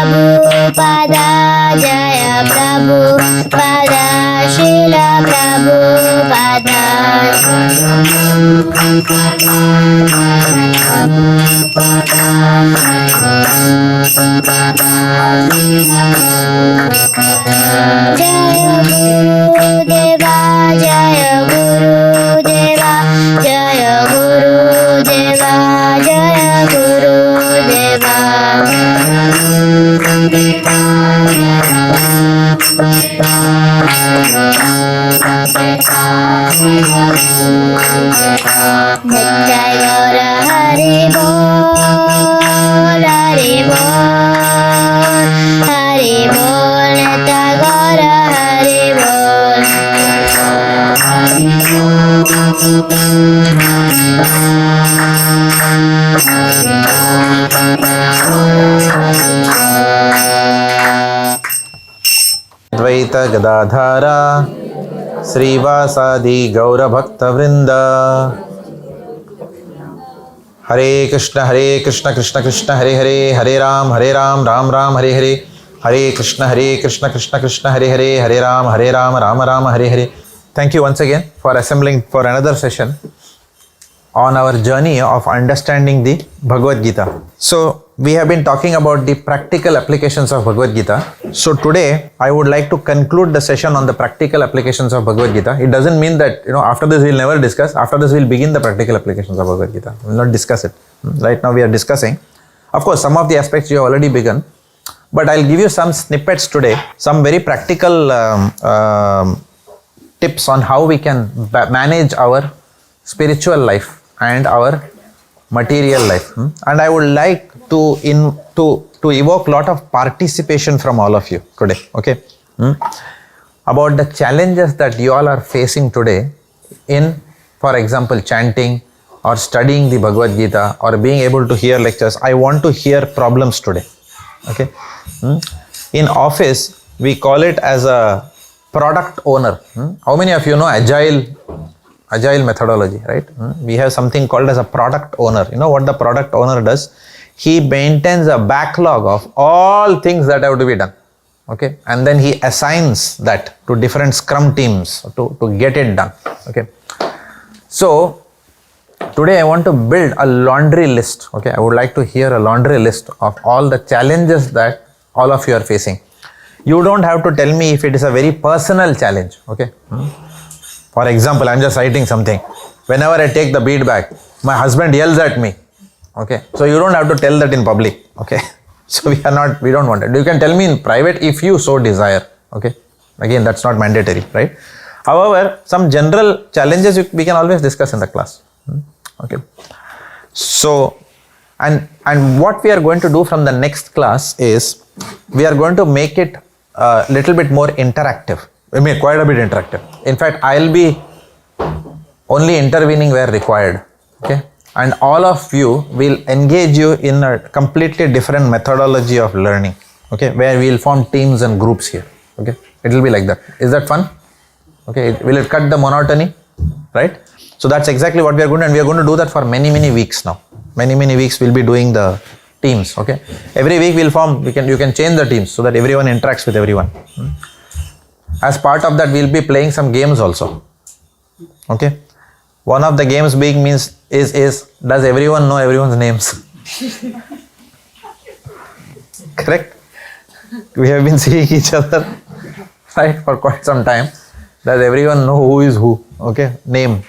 Prabhupada, Jaya Prabhupada, Srila Prabhupada. Jaya Gurudeva, Jaya Gurudeva, Jaya Gurudeva, Jaya Gurudeva. Jai Gaura Hari Bol, Hari Bol, Hari Bol, Neta Gaura Hari Bol. Dvaita Gadadhara Srivasadi Gaura Bhakta Vrinda. Hare Krishna Krishna Krishna Hare Hare, Hare Ram Ram Ram Hare Hare, Hare Krishna Krishna Krishna Hare Hare, Hare Ram Ram Ram Hare Hare. Thank you once again for assembling for another session on our journey of understanding the Bhagavad Gita. So we have been talking about the practical applications of Bhagavad Gita. So today I would like to conclude the session on the practical applications of Bhagavad Gita. It doesn't mean that after this we'll never discuss. After this we'll begin the practical applications of Bhagavad Gita. We will not discuss it. Right now we are discussing. Of course, some of the aspects you have already begun, but I'll give you some snippets today, some very practical tips on how we can manage our spiritual life and our material life. And I would like to evoke a lot of participation from all of you today, okay? About the challenges that you all are facing today in, for example, chanting or studying the Bhagavad Gita or being able to hear lectures. I want to hear problems today, okay? In office, we call it as a product owner. How many of you know agile methodology, right? We have something called as a product owner. You know what the product owner does? He maintains a backlog of all things that have to be done, okay? And then he assigns that to different scrum teams to get it done, okay? So today I want to build a laundry list, okay? I would like to hear a laundry list of all the challenges that all of you are facing. You don't have to tell me if it is a very personal challenge, okay? For example, I'm just citing something. Whenever I take the bead bag, my husband yells at me, okay? So you don't have to tell that in public, okay? So we don't want it. You can tell me in private if you so desire, okay? Again, that's not mandatory, right? However, some general challenges we can always discuss in the class, okay? So, and what we are going to do from the next class is, we are going to make it a little bit more interactive. I mean, quite a bit interactive. In fact, I'll be only intervening where required, okay? And all of you will engage you in a completely different methodology of learning, okay? Where we'll form teams and groups here, okay? It will be like that. Is that fun? Okay, will it cut the monotony, right? So that's exactly what we are going to, and we are going to do that for many weeks now. Many weeks we'll be doing the teams, okay? Every week we'll form, you can change the teams so that everyone interacts with everyone. As part of that, we'll be playing some games also, okay? One of the games being is does everyone know everyone's names? Correct? We have been seeing each other, right, for quite some time. Does everyone know who is who? Okay, name.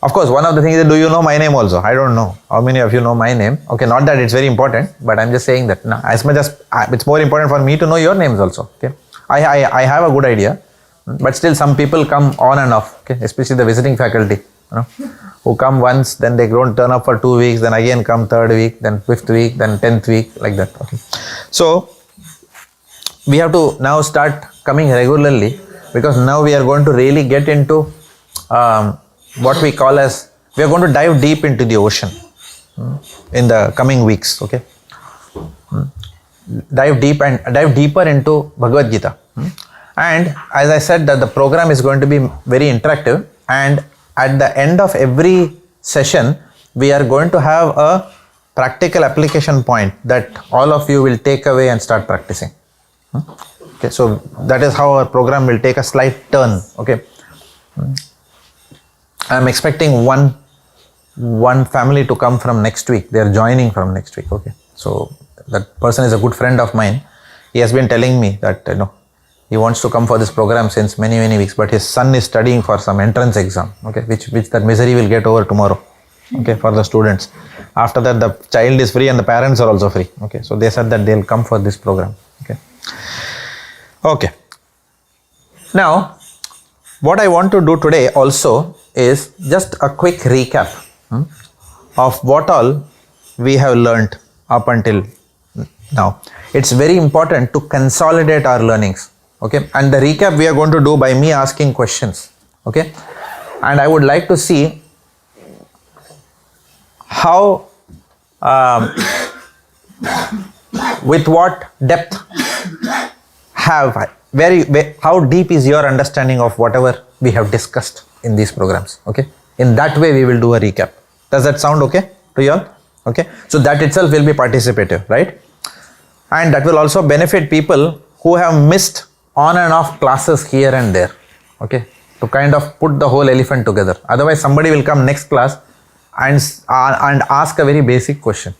Of course, one of the things is, do you know my name also? I don't know. How many of you know my name? Okay, not that it's very important, but I'm just saying that as much as it's more important for me to know your names also. Okay, I have a good idea, but still some people come on and off. Okay, especially the visiting faculty, who come once, then they don't turn up for 2 weeks, then again come 3rd week, then 5th week, then 10th week, like that. Okay, so we have to now start coming regularly, because now we are going to really get into what we call as, we are going to dive deep into the ocean in the coming weeks, okay? Dive deeper into Bhagavad Gita. And as I said, that the program is going to be very interactive, and at the end of every session, we are going to have a practical application point that all of you will take away and start practicing. Okay, so that is how our program will take a slight turn. Okay, I am expecting one family to come from next week. They are joining from next week. Okay, so that person is a good friend of mine. He has been telling me that he wants to come for this program since many weeks, but his son is studying for some entrance exam. Okay, which that misery will get over tomorrow. Okay, for the students. After that, the child is free and the parents are also free. Okay, so they said that they'll come for this program. Okay. Now, what I want to do today also is just a quick recap of what all we have learnt up until now. It's very important to consolidate our learnings. Okay, and the recap we are going to do by me asking questions. Okay, and I would like to see how with what depth how deep is your understanding of whatever we have discussed in these programs. Okay, in that way we will do a recap. Does that sound okay to you all? Okay, so that itself will be participative, right? And that will also benefit people who have missed on and off classes here and there. Okay, to kind of put the whole elephant together. Otherwise somebody will come next class and ask a very basic question,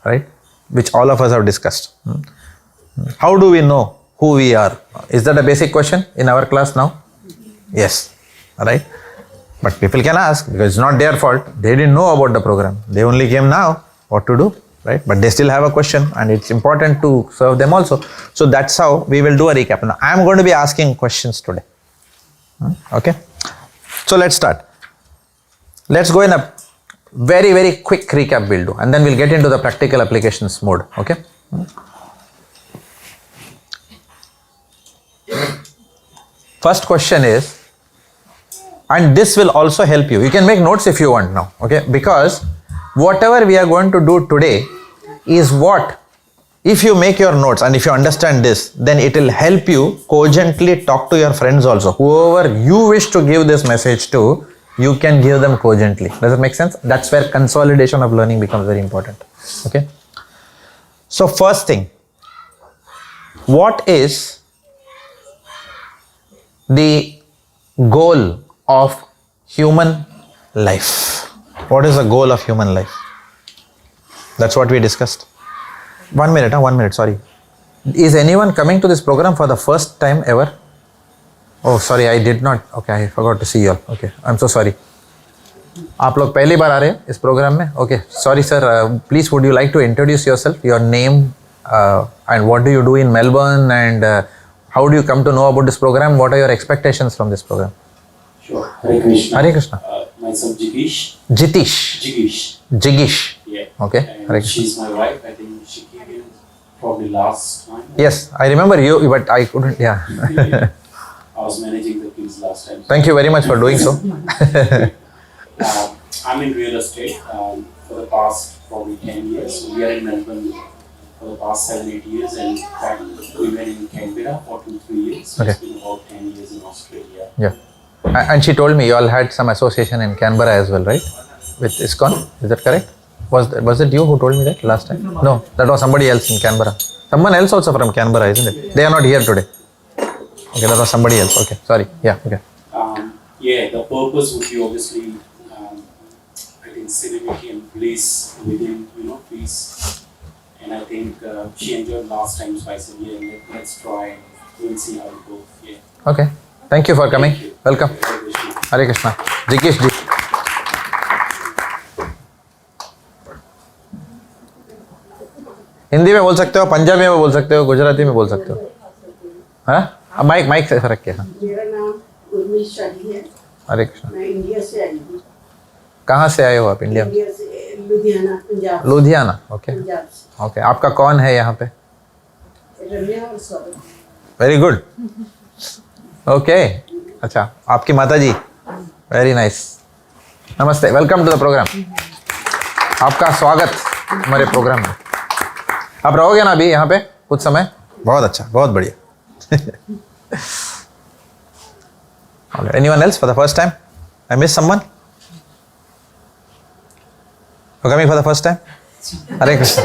right, which all of us have discussed. How do we know who we are? Is that a basic question in our class now? Yes, right? But people can ask because it's not their fault. They didn't know about the program. They only came now. What to do, right? But they still have a question and it's important to serve them also. So that's how we will do a recap. Now I am going to be asking questions today. Okay, so let's start. Let's go in a very quick recap we'll do, and then we'll get into the practical applications mode. Okay, first question is, and this will also help you can make notes if you want now. Okay, because whatever we are going to do today is what, if you make your notes and if you understand this, then it will help you cogently talk to your friends also. Whoever you wish to give this message to, you can give them cogently. Does it make sense? That's where consolidation of learning becomes very important. Okay, so first thing, what is the goal of human life? What is the goal of human life? That's what we discussed. 1 minute, sorry. Is anyone coming to this program for the first time ever? Oh, sorry, I did not. Okay, I forgot to see you all. Okay, I'm so sorry. आप लोग पहली बार आ रहे हैं इस programme में? Okay, sorry sir. Please, would you like to introduce yourself, your name, and what do you do in Melbourne, and how do you come to know about this program? What are your expectations from this program? Sure. Hare Krishna. Hare Krishna. Myself Jigish. Jigish. Yeah. Okay. And Hare Krishna. she's my wife. I think she came in probably last time. Yes, I remember you, but I couldn't. Yeah. I was managing the kids last time. Thank you very much for doing so. I'm in real estate for the past probably 10 years. So we are in Melbourne for the past 7-8 years, and in fact we were in Canberra for 2-3 years. So Okay. it's been about 10 years in Australia. Yeah. And she told me you all had some association in Canberra as well, right? With ISKCON, is that correct? Was it you who told me that last time? No, that was somebody else in Canberra. Someone else also from Canberra, isn't it? They are not here today. Okay, that was somebody else. Okay, sorry. Yeah, okay. The purpose would be obviously, I think, serenity and bliss within, peace. And I think she enjoyed last time, so I said, let's try. We'll see how it goes. Yeah. Okay. Thank you for coming. Thank you. Welcome. Hare Krishna. Hare Krishna. Jigish ji. Hindi में बोल सकते हो, पंजाबी में बोल सकते हो, गुजराती में बोल सकते हो. हाँ, माइक से रख के. हाँ. मेरा नाम उर्मिशाली है. हरे कृष्णा. मैं इंडिया से आई हूँ. कहाँ से आए हो आप इंडिया में? इंडिया से लुधियाना, पंजाब. लुधियाना. ओके. पंजाब से. ओके. आपका कौन है यहाँ पे? रम्या और स्वागत. Very good. ओके. अच्छा, आपकी माता जी. Very nice. नमस्ते. Welcome to the programme. आपका स्वागत हमारे प्रोग्राम में. आप रहोगे ना अभी यहाँ पे कुछ समय? बहुत अच्छा, बहुत बढ़िया. Anyone else for the first time? I missed someone? You're coming for the first time? Hare Krishna.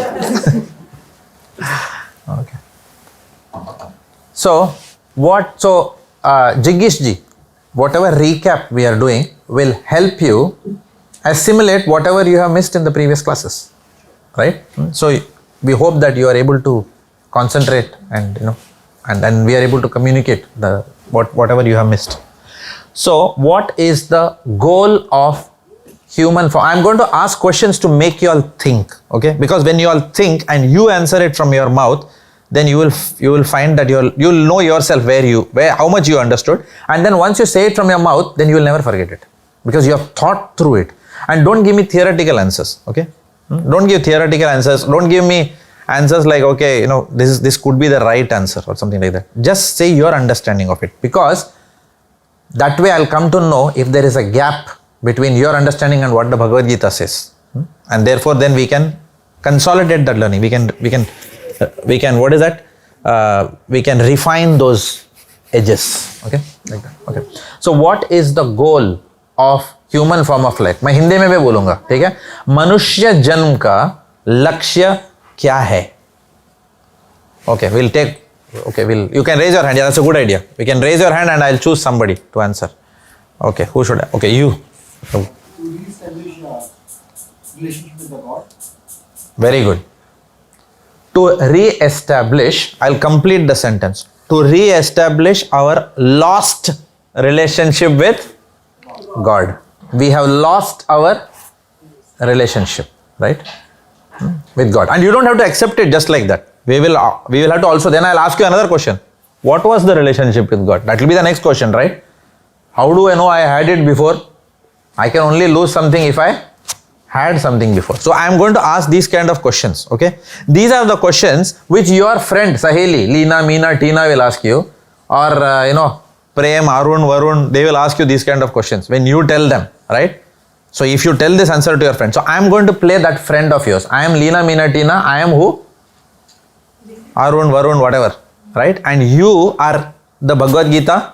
Okay. So, Jigish ji, whatever recap we are doing will help you assimilate whatever you have missed in the previous classes, right? So, we hope that you are able to concentrate and and we are able to communicate whatever you have missed. So, what is the goal of human form? I am going to ask questions to make you all think, okay? Because when you all think and you answer it from your mouth, then you will find that you'll know yourself how much you understood, and then once you say it from your mouth, then you will never forget it because you have thought through it. And don't give me theoretical answers, okay? Don't give theoretical answers. Don't give me answers like, okay, this could be the right answer or something like that. Just say your understanding of it, because that way I'll come to know if there is a gap between your understanding and what the Bhagavad Gita says, and therefore then we can consolidate that learning. We can what is that? We can refine those edges, okay, like that. Okay. So what is the goal of human form of life? मैं हिंदी में भी बोलूँगा, ठीक है? मनुष्य जन्म का लक्ष्य क्या है? Okay, you can raise your hand. Yeah, that's a good idea. We can raise your hand and I'll choose somebody to answer. Okay, who should I? Okay, you. To re-establish relationship with the God. Very good. To re-establish, I'll complete the sentence. To re-establish our lost relationship with God. We have lost our relationship, right? With God. And you don't have to accept it just like that. We will have to also, then I'll ask you another question. What was the relationship with God? That will be the next question, right? How do I know I had it before? I can only lose something if I had something before. So I am going to ask these kind of questions, okay? These are the questions which your friend, Saheli, Leena, Meena, Tina will ask you, or Prem, Arun, Varun, they will ask you these kind of questions when you tell them, right? So if you tell this answer to your friend, so I am going to play that friend of yours. I am Leena, Meena, Tina, I am who? Arun, Varun, whatever, right? And you are the Bhagavad Gita.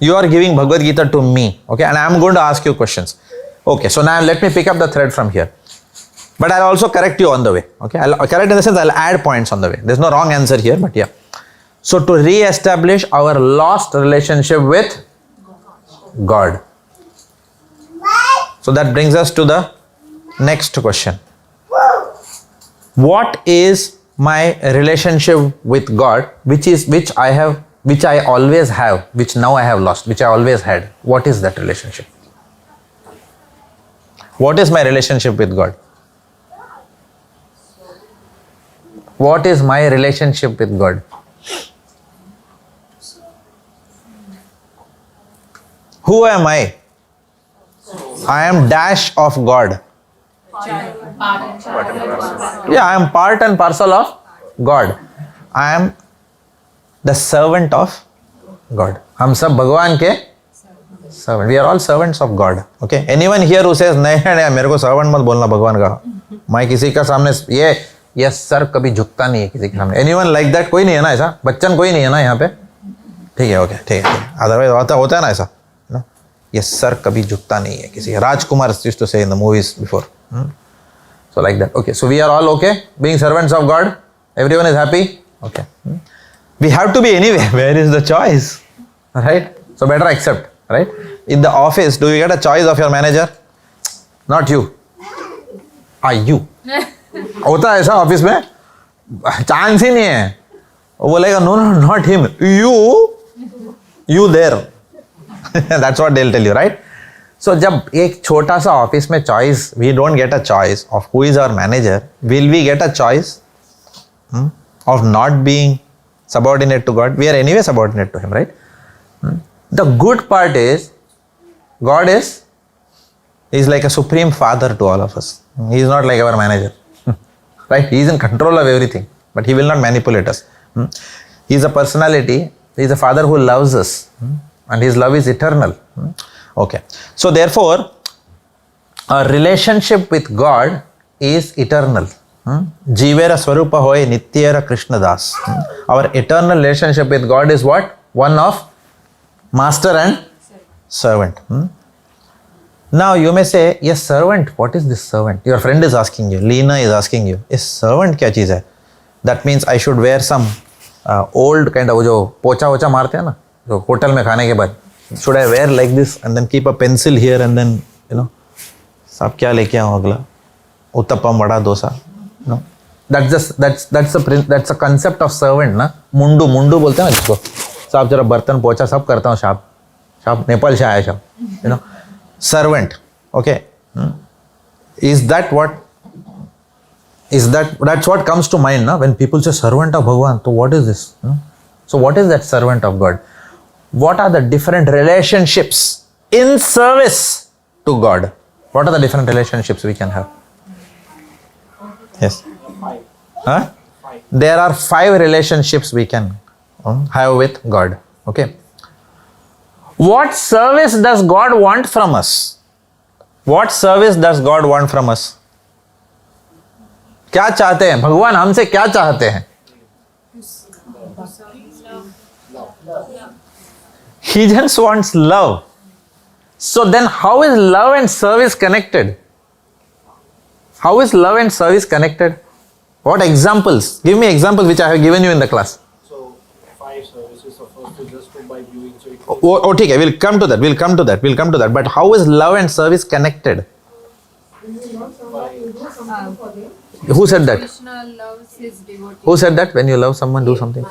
You are giving Bhagavad Gita to me, okay? And I am going to ask you questions. Okay, so now let me pick up the thread from here. But I'll also correct you on the way, okay? I'll correct in the sense I'll add points on the way. There's no wrong answer here, but yeah. So to re-establish our lost relationship with God. So that brings us to the next question. What is my relationship with God, which I always have, which now I have lost, which I always had? What is that relationship? What is my relationship with God? What is my relationship with God? Who am I? I am dash of God. Yeah, I am part and parcel of God. I am the servant of God. हम सब भगवान के servant. We are all servants of God. Okay. Anyone here who says नहीं मेरे को servant मत बोलना भगवान का, मैं किसी का सामने ये सर कभी झुकता नहीं है किसी के सामने. Anyone like that? कोई नहीं है ना ऐसा? बच्चन कोई नहीं है ना यहाँ पे? ठीक है, ओके, ठीक है. Otherwise होता है ना ऐसा? ये सर कभी झुकता नहीं है किसी का. राजकुमार used to say in the movies before. So like that. Okay. So we are all okay being servants of God. Everyone is happy. Okay. We have to be anyway. Where is the choice? Right? So better accept. Right? In the office, do you get a choice of your manager? Not you. You. होता है ऐसा office में? Chance ही नहीं है. वो बोलेगा no, not him. You there. That's what they'll tell you, right? So जब एक छोटा सा ऑफिस में choice, we don't get a choice of who is our manager. Will we get a choice of not being subordinate to God? We are anyway subordinate to Him, right? The good part is, God is like a supreme father to all of us. He is not like our manager, right? He is in control of everything, but He will not manipulate us. He is a personality. He is a father who loves us, and His love is eternal. Okay. So therefore, our relationship with God is eternal. Jivera Swarupa hoy Nityera Krishna Das. Our eternal relationship with God is what? One of master and servant. Now you may say, yes, servant, what is this servant? Your friend is asking you, Leena is asking you, yes, servant क्या चीज़ है? That means I should wear some old kind of जो पोचा वोचा मारते हैं ना, जो hotel में खाने के बाद, should I wear like this and then keep a pencil here and then, you know, साहब क्या लेके आऊँ अगला? Uttapam vada dosa, no? That's a concept of servant ना. मुंडू बोलते हैं ना जिसको, साहब जरा बर्तन पोचा सब करता हूँ साहब नेपाल से आया साहब, you know. Servant, okay. That's what comes to mind now when people say servant of Bhagwan. So what is this? So what is that servant of God? What are the different relationships in service to God? What are the different relationships we can have? Yes. Huh? There are 5 relationships we can have with God. Okay. What service does God want from us? What service does God want from us? क्या चाहते हैं भगवान हमसे? क्या चाहते हैं? He just wants love. So then how is love and service connected? How is love and service connected? What examples? Give me examples which I have given you in the class. So 5 services of first is just by viewing. So it Okay, we'll come to that. But how is love and service connected? Who said that? Krishna loves his devotees. Who said that? When you love someone, do something.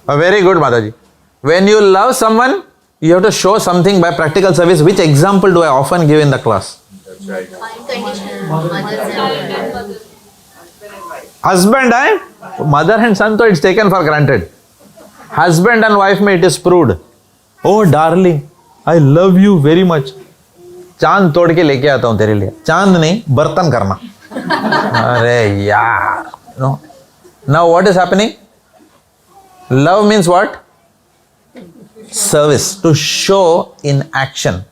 Very good, Mataji. When you love someone, you have to show something by practical service. Which example do I often give in the class? Husband and mother and son, so it's taken for granted. Husband and wife में it is proved. Oh darling, I love you very much. चांद तोड़ के लेके आता हूँ तेरे लिए. चांद नहीं, बर्तन करना. अरे यार. No. Now what is happening? Love means what? Service, to show in action.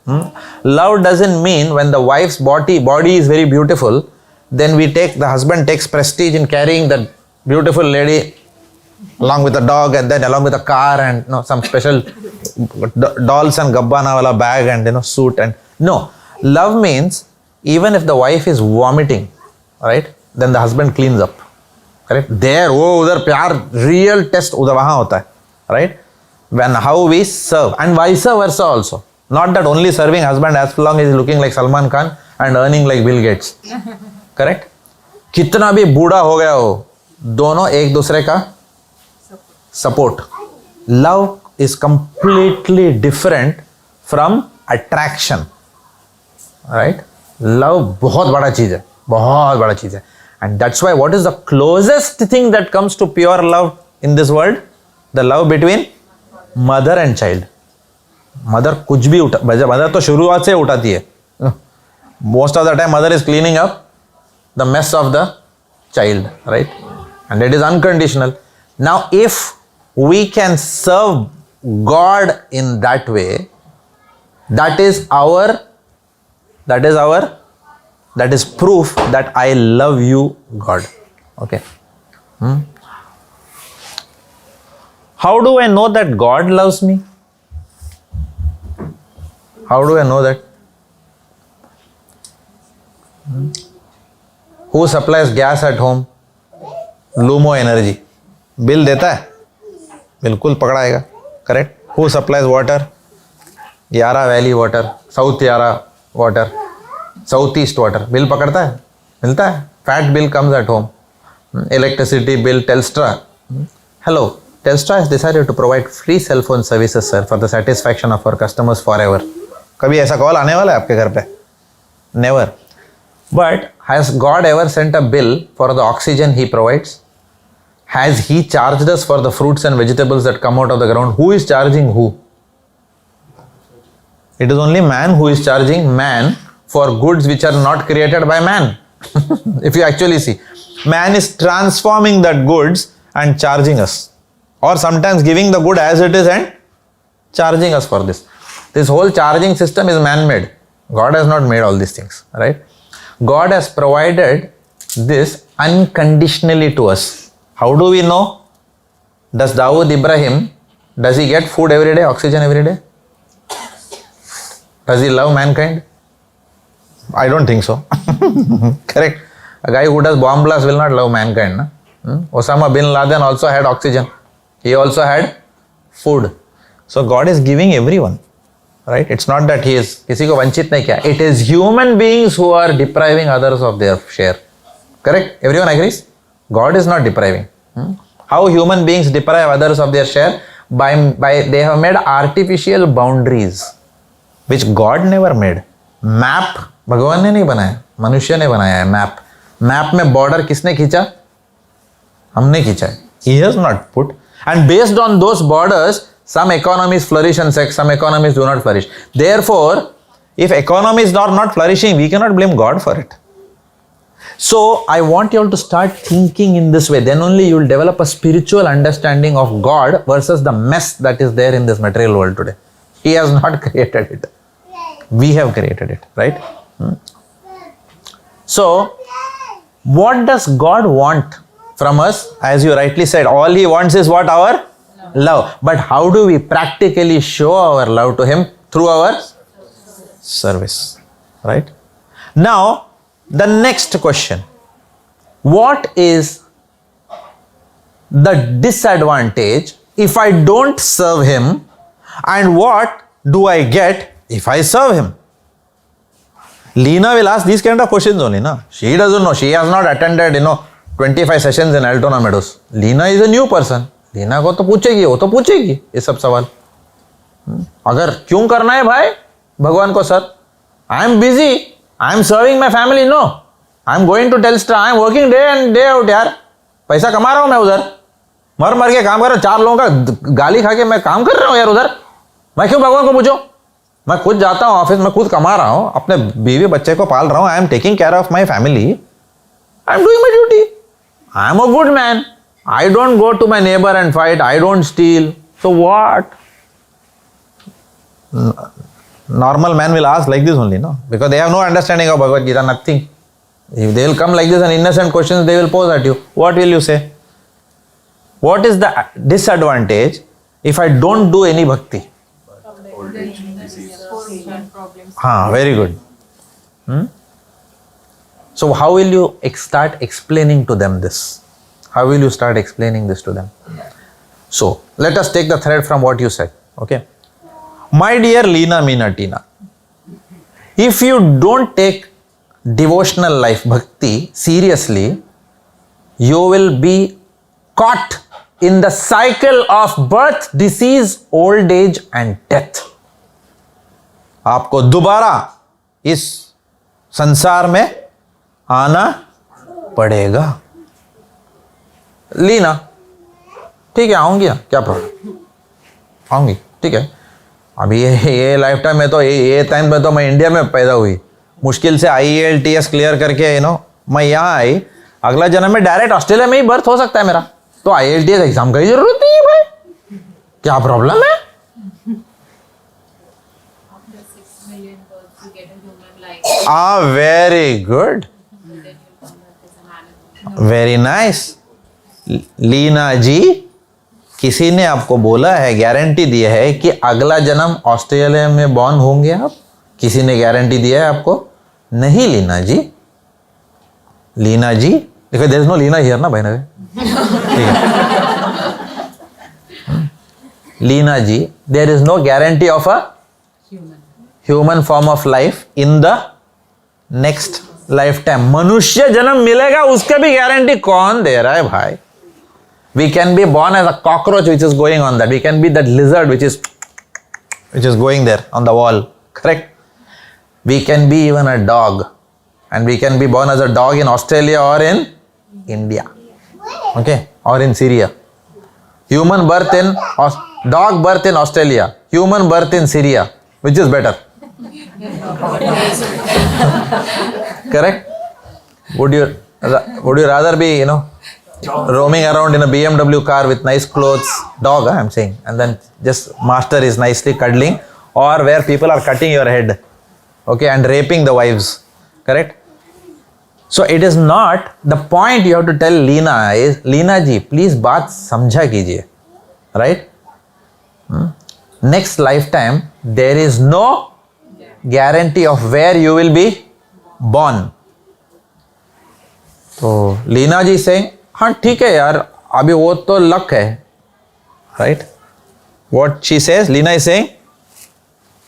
Love doesn't mean when the wife's body is very beautiful, then the husband takes prestige in carrying that beautiful lady along with the dog and then along with the car and some special dolls and gabbana wala bag and suit and no. Love means even if the wife is vomiting, right, then the husband cleans up. Correct? There, udhar pyar, real test udhar wahan hota hai, right? When how we serve and vice versa also. Not that only serving husband as long as he is looking like Salman Khan and earning like Bill Gates. Correct? कितना भी बूढ़ा हो गया हो, दोनों एक दूसरे का support. Love is completely different from attraction. Right? Love बहुत बड़ा चीज है, बहुत बड़ा चीज है. And that's why what is the closest thing that comes to pure love in this world? The love between mother and child. Mother कुछ भी mother तो शुरुआत से उठाती है. Most of the time mother is cleaning up the mess of the child, right? And it is unconditional. Now if we can serve God in that way, that is proof that I love you, God. Okay. How do I know that God loves me? How do I know that? Who supplies gas at home? Lumo Energy. Bill देता है? बिल्कुल पकड़ाएगा. Correct? Who supplies water? Yara Valley water, South Yara water, Southeast water. Bill पकड़ता है? मिलता है. Fat bill comes at home. Electricity bill, Telstra. Hello, Telstra has decided to provide free cell phone services, sir, for the satisfaction of our customers forever. कभी ऐसा call आने वाला है आपके घर पे? Never. But has God ever sent a bill for the oxygen he provides? Has he charged us for the fruits and vegetables that come out of the ground? Who is charging who? It is only man who is charging man for goods which are not created by man. If you actually see, man is transforming that goods and charging us, or sometimes giving the good as it is and charging us for this. This whole charging system is man-made. God has not made all these things, right? God has provided this unconditionally to us. How do we know? Does Dawood Ibrahim, does he get food every day, oxygen every day? Does he love mankind? I don't think so. Correct. A guy who does bomb blast will not love mankind. Na? Osama bin Laden also had oxygen. He also had food. So God is giving everyone. Right? It's not that he is किसी को वंचित नहीं किया. It is human beings who are depriving others of their share. Correct? Everyone agrees? God is not depriving. How human beings deprive others of their share? By they have made artificial boundaries which God never made. Map भगवान ने नहीं बनाया, मनुष्य ने बनाया है map. Map में border किसने खींचा? हमने खींचा है. He has not put. And based on those borders, some economies flourish and some economies do not flourish. Therefore, if economies are not flourishing, we cannot blame God for it. So, I want you all to start thinking in this way. Then only you will develop a spiritual understanding of God versus the mess that is there in this material world today. He has not created it. We have created it, right? So, what does God want from us? As you rightly said, all He wants is what? Our love. But how do we practically show our love to Him? Through our service, right? Now, the next question. What is the disadvantage if I don't serve Him, and what do I get if I serve Him? Leena will ask these kind of questions only, na? She doesn't know. She has not attended, 25 sessions in Altona, Meadows. Leena is a new person. Leena को तो पूछेगी, वो तो पूछेगी ये सब सवाल. अगर क्यों करना है भाई भगवान को sir? I am busy. I am serving my family. No. I am going to Telstra. I am working day and day out यार. पैसा कमा रहा हूँ मैं उधर. मर के काम कर रहा हूँ. 4 लोगों का गाली खा के मैं काम कर रहा हूँ यार उधर. मैं क्यों भगवान को पूछूं? मैं खुद जाता हूँ ऑफिस में, खुद कमा रहा हूँ, अपने बीवी बच्चे को पाल रहा हूँ. I am taking care of my family. I am doing my duty. I am a good man. I don't go to my neighbour and fight. I don't steal. So what? Normal man will ask like this only, no? Because they have no understanding of Bhagavad Gita, nothing. If they will come like this and innocent questions they will pose at you, what will you say? What is the disadvantage if I don't do any bhakti? Very good. So how will you start explaining to them this? How will you start explaining this to them? So let us take the thread from what you said, okay? My dear Leena, Meena, Tina, if you don't take devotional life, bhakti, seriously, you will be caught in the cycle of birth, disease, old age and death. आपको दोबारा इस संसार में आना पड़ेगा. लीना, ठीक है आऊंगी ना, क्या प्रॉब्लम? आऊंगी, ठीक है. अभी ये लाइफ टाइम में तो ये टाइम में तो मैं इंडिया में पैदा हुई, मुश्किल से IELTS क्लियर करके मैं यहाँ आई. अगला जन्म में डायरेक्ट ऑस्ट्रेलिया में ही बर्थ हो सकता है मेरा, तो IELTS एग्जाम की जरूरत नहीं है भाई. क्या प्रॉब्लम है? Very good, very nice. Leena ji, किसी ने आपको बोला है, गारंटी दी है कि अगला जन्म ऑस्ट्रेलिया में बॉर्न होंगे आप? किसी ने गारंटी दिया है आपको? नहीं लीना जी. लीना जी, देखो there is no Leena here ना भाई ना. ठीक है. Leena ji, there is no guarantee of a human form of life in the next lifetime. मनुष्य जन्म मिलेगा उसके भी गारंटी कौन दे रहा है भाई? We can be born as a cockroach which is going on that. We can be that lizard which is going there on the wall. Correct? We can be even a dog. And we can be born as a dog in Australia or in India. Okay? Or in Syria. Human birth in dog birth in Australia. Human birth in Syria. Which is better? Correct? Would you rather be, roaming around in a BMW car with nice clothes, dog, I'm saying, and then just master is nicely cuddling, or where people are cutting your head, okay, and raping the wives, correct? So it is not, the point you have to tell Leena is, Leena ji, please baat samjha kijiye, right? Next lifetime, there is no guarantee of where you will be born. तो लीना जी से हाँ ठीक है यार, अभी वो तो luck है, right? What she says, Leena is saying,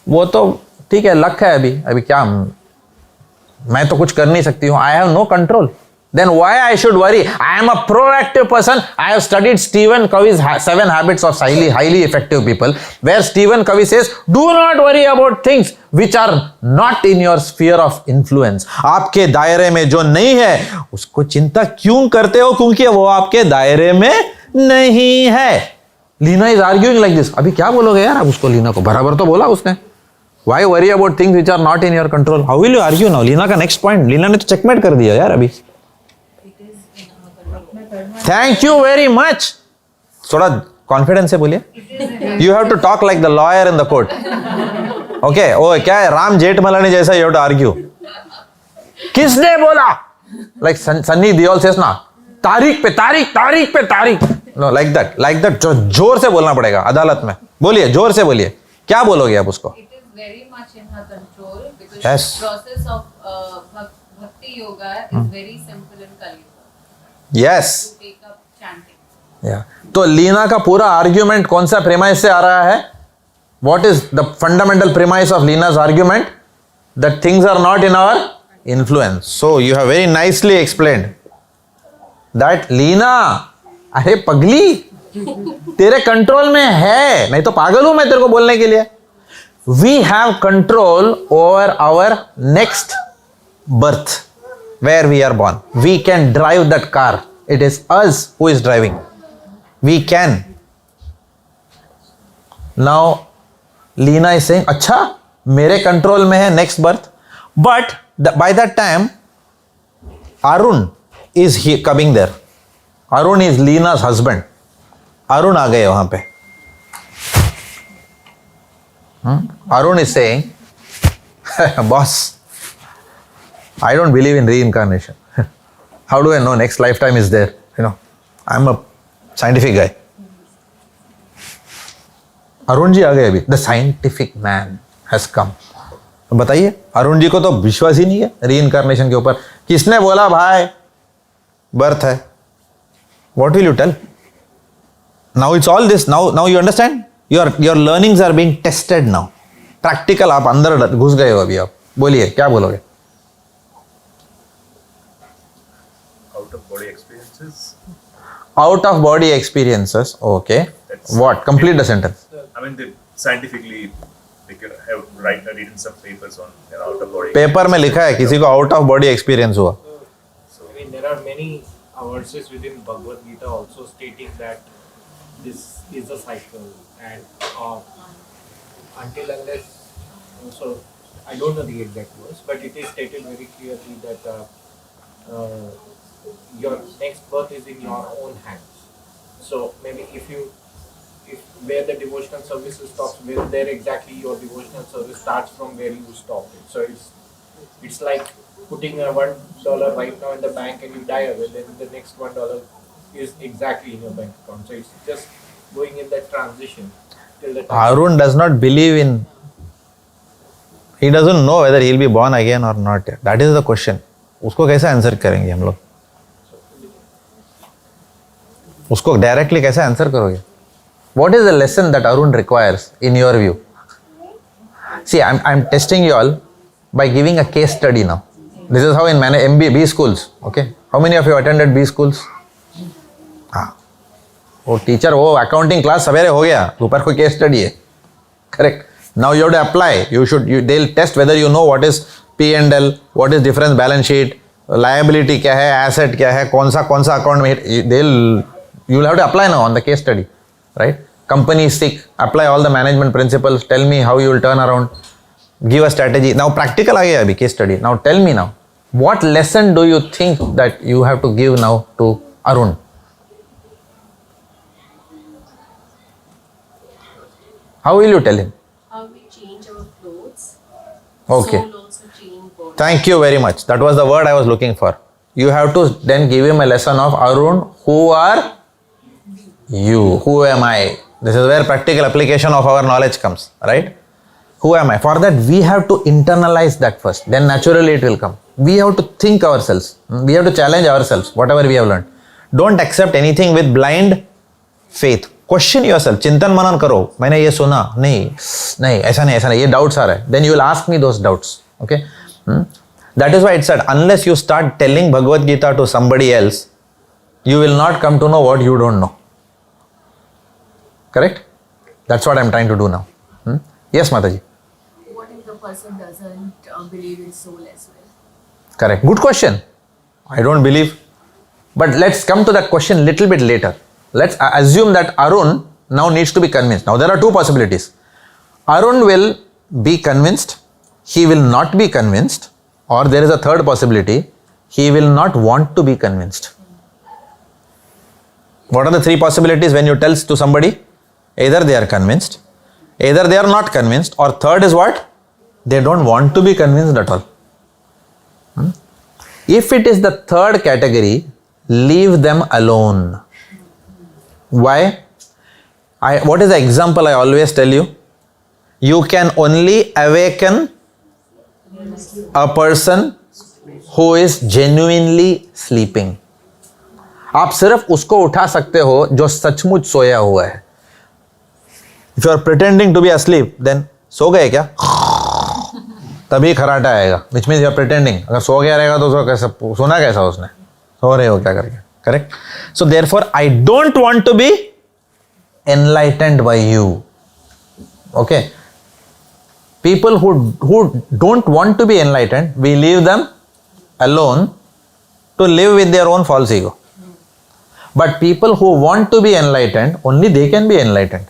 वो तो ठीक है, लक है, अभी क्या, मैं तो कुछ कर नहीं सकती हूँ, I have no control. Then why I should worry? I am a proactive person. I have studied Stephen Covey's 7 Habits of highly effective people, where Stephen Covey says, do not worry about things which are not in your sphere of influence. आपके दायरे में जो नहीं है उसको चिंता क्यों करते हो? क्योंकि वो आपके दायरे में नहीं है. Leena is arguing like this. अभी क्या बोलोगे यार आप उसको? लीना को बराबर तो बोला उसने. Why worry about things which are not in your control? How will you argue now? Leena का नेक्स्ट पॉइंट, लीना ने तो चेकमेट कर दिया यार अभी. Thank you very much. थोड़ा कॉन्फिडेंस से बोलिए. You have to talk like the lawyer in the court. Okay, ओ क्या है, राम जेठमलानी जैसा यू हैव टू आर्ग्यू. किसने बोला? लाइक सन्नी दियोल सेस ना, तारीख पे तारीख, तारीख पे तारीख. नो, लाइक दैट जोर से बोलना पड़ेगा अदालत में. बोलिए, जोर से बोलिए. क्या बोलोगे आप उसको? It is very much in her control because Yes. the process of bhakti yoga is very simple in Kali Yuga. Yes. To take up chanting. या तो लीना का पूरा आर्ग्यूमेंट कौन सा प्रेमाइस से आ रहा है? What is the fundamental premise of Leena's argument? That things are not in our influence. So you have very nicely explained that. Leena, अरे पगली, तेरे कंट्रोल में है, नहीं तो पागल हूं मैं तेरे को बोलने के लिए. We have control over our next birth, where we are born. We can drive that car. It is us who is driving. We can. Now, Leena is saying, अच्छा, मेरे कंट्रोल में है next birth. But by that time, Arun is coming there. Arun is Leena's husband. Arun आ गए वहां पे. Arun is saying, boss, I don't believe in reincarnation. How do I know next lifetime is there? You know, I'm a scientific guy. Arun ji आ गए अभी. The scientific man has come. तो बताइए, अरुण जी को तो विश्वास ही नहीं है रीइंकारनेशन के ऊपर. किसने बोला भाई बर्थ है? What will you tell? Now it's all this. Now you understand? Your learnings are being tested now. Practical. आप अंदर घुस गए हो अभी. आप बोलिए, क्या बोलोगे? Out of body experiences. Okay. What? Complete the sentence. I mean, they scientifically they can have written some papers on out of body. Paper में लिखा है किसी को आउट ऑफ बॉडी एक्सपीरियंस हुआ. I mean, there are many verses within Bhagavad Gita also stating that this is a cycle, and until unless, so I don't know the exact verse, but it is stated very clearly that your next birth is in your own hands. So maybe if where the devotional service stops, where there exactly your devotional service starts from where you stop it. So it's like putting a $1 right now in the bank and you die away, then the next $1 is exactly in your bank account. So it's just going in that transition till the time. Arun does not believe in. He doesn't know whether he'll be born again or not. That is the question. उसको कैसे answer करेंगे हम लोग? उसको directly कैसे answer करोगे? What is the lesson that Arun requires in your view? See, I'm testing you all by giving a case study now. This is how in B schools. Okay, how many of you attended B schools? हाँ, वो teacher वो accounting class सवेरे हो गया, ऊपर कोई case study है. Correct. Now you have to apply. They'll test whether you know what is P&L, what is difference balance sheet, liability क्या है, asset क्या है, कौन सा अकाउंट में. You'll have to apply now on the case study, right? Company is sick. Apply all the management principles. Tell me how you will turn around. Give a strategy. Now practical आ गया अभी case study. Now tell me now, what lesson do you think that you have to give now to Arun? How will you tell him? How we change our clothes. Okay. Soul also change body. Thank you very much. That was the word I was looking for. You have to then give him a lesson of Arun, who are you? Who am I? This is where practical application of our knowledge comes, right? Who am I? For that, we have to internalize that first. Then naturally it will come. We have to think ourselves. We have to challenge ourselves, whatever we have learned. Don't accept anything with blind faith. Question yourself. Chintan manan karo. मैंने ये सुना. नहीं, ऐसा नहीं. ये doubts आ रहे. Then you will ask me those doubts. Okay? That is why it said, unless you start telling Bhagavad Gita to somebody else, you will not come to know what you don't know. Correct? That's what I am trying to do now. Yes, Mataji. What if the person doesn't believe in soul as well? Correct. Good question. I don't believe. But let's come to that question little bit later. Let's assume that Arun now needs to be convinced. Now there are two possibilities. Arun will be convinced, he will not be convinced, or there is a third possibility, he will not want to be convinced. What are the three possibilities when you tell to somebody? Either they are convinced, either they are not convinced, or third is what? They don't want to be convinced at all. If it is the third category, leave them alone. Why? What is the example I always tell you? You can only awaken a person who is genuinely sleeping. आप सिर्फ उसको उठा सकते हो जो सचमुच सोया हुआ है. If you are pretending to be asleep, then सो गए क्या? तभी खराटा आएगा. Which means you are pretending. अगर सो गया रहेगा तो उसको कैसा सुना कैसा उसने? सो रहे हो क्या करके? Correct? So therefore, I don't want to be enlightened by you. Okay? People who don't want to be enlightened, we leave them alone to live with their own false ego. But people who want to be enlightened, only they can be enlightened.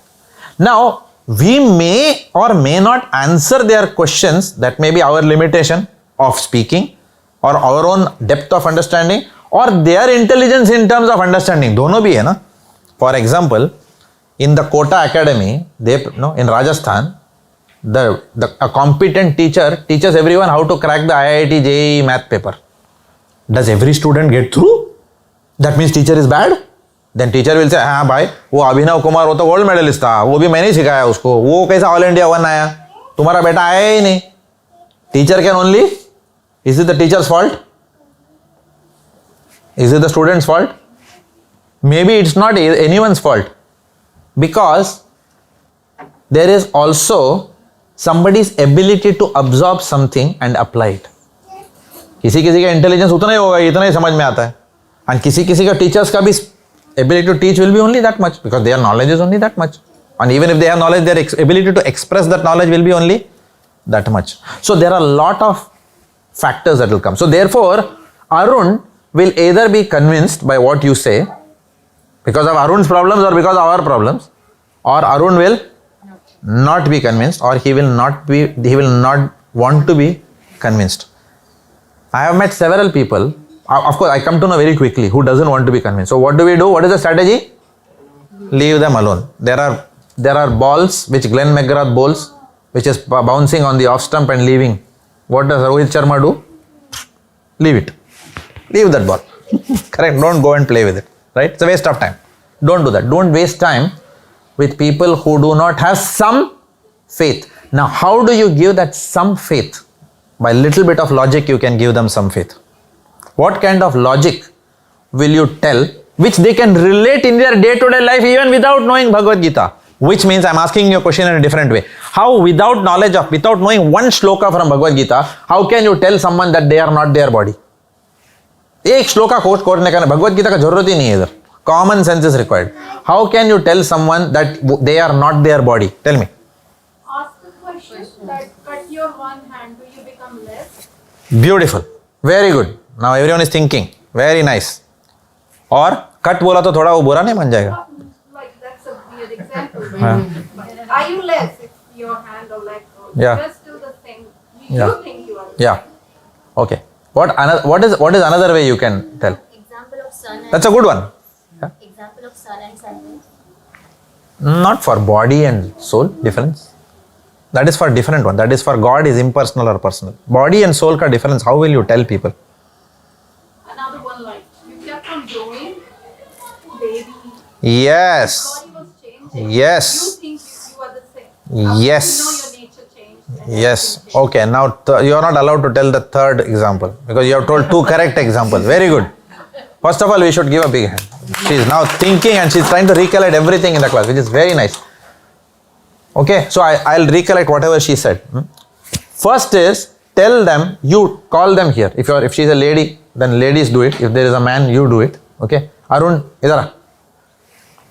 Now, we may or may not answer their questions. That may be our limitation of speaking, or our own depth of understanding, or their intelligence in terms of understanding. दोनों भी है ना. For example, in the Kota Academy, in Rajasthan, a competent teacher teaches everyone how to crack the IIT JEE math paper. Does every student get through? That means teacher is bad? Then teacher will say, हाँ भाई, वो अभिनव कुमार वो तो gold medallist था, वो भी मैंने ही सिखाया उसको, वो कैसा ऑल इंडिया 1 आया, तुम्हारा बेटा आया ही नहीं. Teacher can only, is it the teacher's fault? Is it the student's fault? Maybe it's not anyone's fault, because there is also somebody's ability to absorb something and apply it. किसी का intelligence उतना ही होगा, इतना ही समझ में आता है. And किसी का टीचर्स का भी ability to teach will be only that much, because their knowledge is only that much. And even if they have knowledge, their ability to express that knowledge will be only that much. So there are a lot of factors that will come. So therefore, Arun will either be convinced by what you say because of Arun's problems or because of our problems, or Arun will not be convinced, or he will not want to be convinced. I have met several people. Of course, I come to know very quickly who doesn't want to be convinced. So what do we do? What is the strategy? Leave them alone. There are balls which Glenn McGrath bowls, which is bouncing on the off stump and leaving. What does Rohit Sharma do? Leave it. Leave that ball. Correct? Don't go and play with it. Right? It's a waste of time. Don't do that. Don't waste time with people who do not have some faith. Now, how do you give that some faith? By little bit of logic, you can give them some faith. What kind of logic will you tell which they can relate in their day-to-day life even without knowing Bhagavad Gita? Which means I'm asking you a question in a different way. How without knowing one shloka from Bhagavad Gita, how can you tell someone that they are not their body? एक shloka coat करने का भगवद गीता का जरूरत ही नहीं है इधर. Common sense is required. How can you tell someone that they are not their body? Tell me. Ask the question that cut your one hand, do you become less? Beautiful. Very good. Now everyone is thinking. Very nice. और cut बोला तो थोड़ा वो बुरा नहीं बन जाएगा. Like that's a weird example. But are you less if your hand or leg or Yeah. just do the thing Yeah. you think you are? Yeah. Okay. What is another way you can tell? Example of sun and That's a good one. Yeah. example of sun and sunrise. Not for body and soul difference. That is for different one. That is for God is impersonal or personal. Body and soul ka difference. How will you tell people? Another one like you kept on growing, baby. Yes. Body was changing. Yes. You think you are the same. Yes. You know your nature changed. Yes. Okay. Now you are not allowed to tell the third example because you have told two correct examples. Very good. First of all, we should give a big hand. She is now thinking and she is trying to recollect everything in the class, which is very nice. Okay. So I'll recollect whatever she said. First is tell them, you call them here. If she is a lady, then ladies do it. If there is a man, you do it. Okay. Arun, idhar.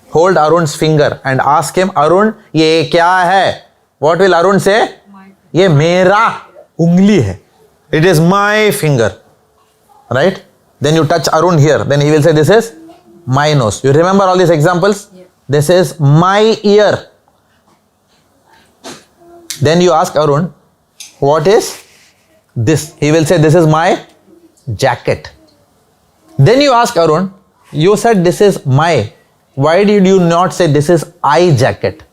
Hold Arun's finger and ask him, Arun, ye kya hai? What will Arun say? Ye mera ungli hai. It is my finger. Right? Then you touch Arun here. Then he will say, this is my nose. You remember all these examples? Yeah. This is my ear. Then you ask Arun, what is this? He will say, this is my jacket. Then you ask Arun, you said this is my. Why did you not say this is I jacket?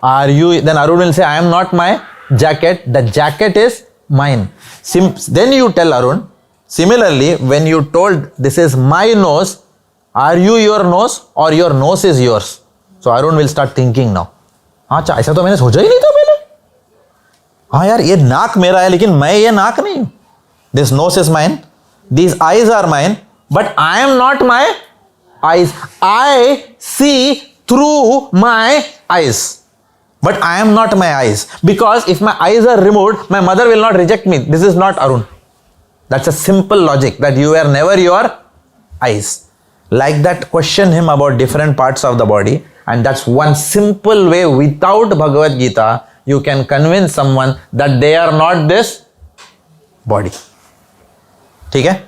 Are you? Then Arun will say, I am not my jacket. The jacket is mine. Then you tell Arun, similarly, when you told this is my nose, are you your nose or your nose is yours? So Arun will start thinking now. अच्छा ऐसा तो मैंने सोचा ही नहीं था पहले. हाँ यार ये नाक मेरा है लेकिन मैं ये नाक नहीं हूँ. This nose is mine. These eyes are mine. But I am not my eyes. I see through my eyes. But I am not my eyes. Because if my eyes are removed, my mother will not reject me. This is not Arun. That's a simple logic that you were never your eyes. Like that, question him about different parts of the body. And that's one simple way without Bhagavad Gita, you can convince someone that they are not this body. ठीक है?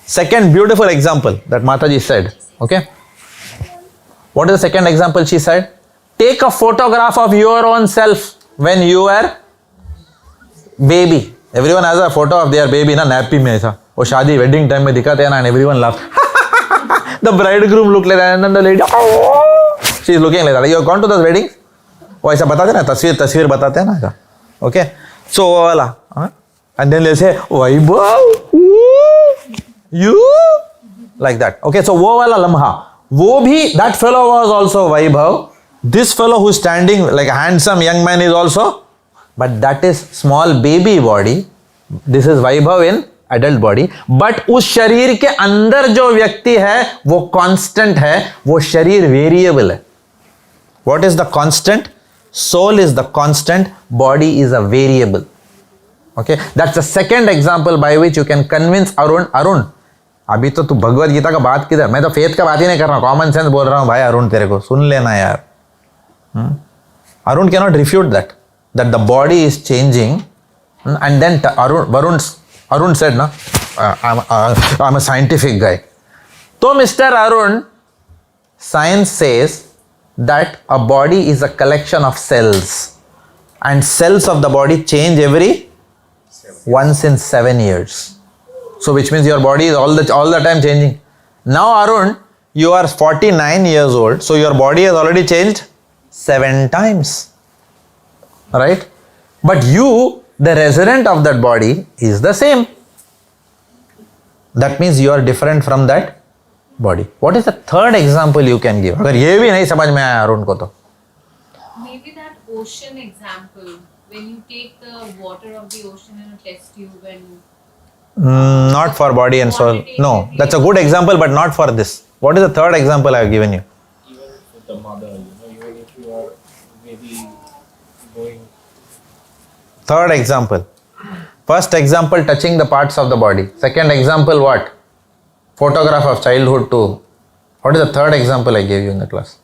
Second beautiful example that Mataji said. Okay? What is the second example she said? Take a photograph of your own self when you were baby. Everyone has a photo of their baby na nappy में ऐसा. वो शादी wedding time में दिखाते हैं ना and everyone laughs. The bridegroom look like that and then the lady, oh, she is looking like that. You have gone to those weddings? वो ऐसा बताते हैं ना तस्वीर बताते हैं ना ऐसा. Okay? So वो वाला. And then they say, Vaibhav, you? Like that. Okay, so वो वाला लम्हा. वो भी, that fellow was also Vaibhav. This fellow who is standing like a handsome young man is also. But that is small baby body. This is Vaibhav in adult body. But उस शरीर के अंदर जो व्यक्ति है, वो constant है, वो शरीर variable है. What is the constant? Soul is the constant, body is a variable. Okay, that's the second example by which you can convince Arun, अभी तो तू भगवत गीता का बात किधर, मैं तो फेथ का बात ही नहीं कर रहा हूँ, कॉमन सेंस बोल रहा हूँ भाई अरुण, तेरे को सुन लेना यार. Arun cannot refute that the body is changing, and then Arun said, no, I'm a scientific guy. So Mr. Arun, science says that a body is a collection of cells, and cells of the body change every once in 7 years. So which means your body is all the time changing. Now Arun, you are 49 years old, so your body has already changed 7 times. Right? But you, the resident of that body, is the same. That means you are different from that body. What is the third example you can give? अगर ये भी नहीं समझ में आया अरुण को तो. Maybe that ocean example, when you take the water of the ocean in a test tube and not for body and soul. No, that's a good example, but not for this. What is the third example I have given you? Even with the mother, even if you are maybe going. Third example. First example, touching the parts of the body. Second example, what? Photograph of childhood too. What is the third example I gave you in the class?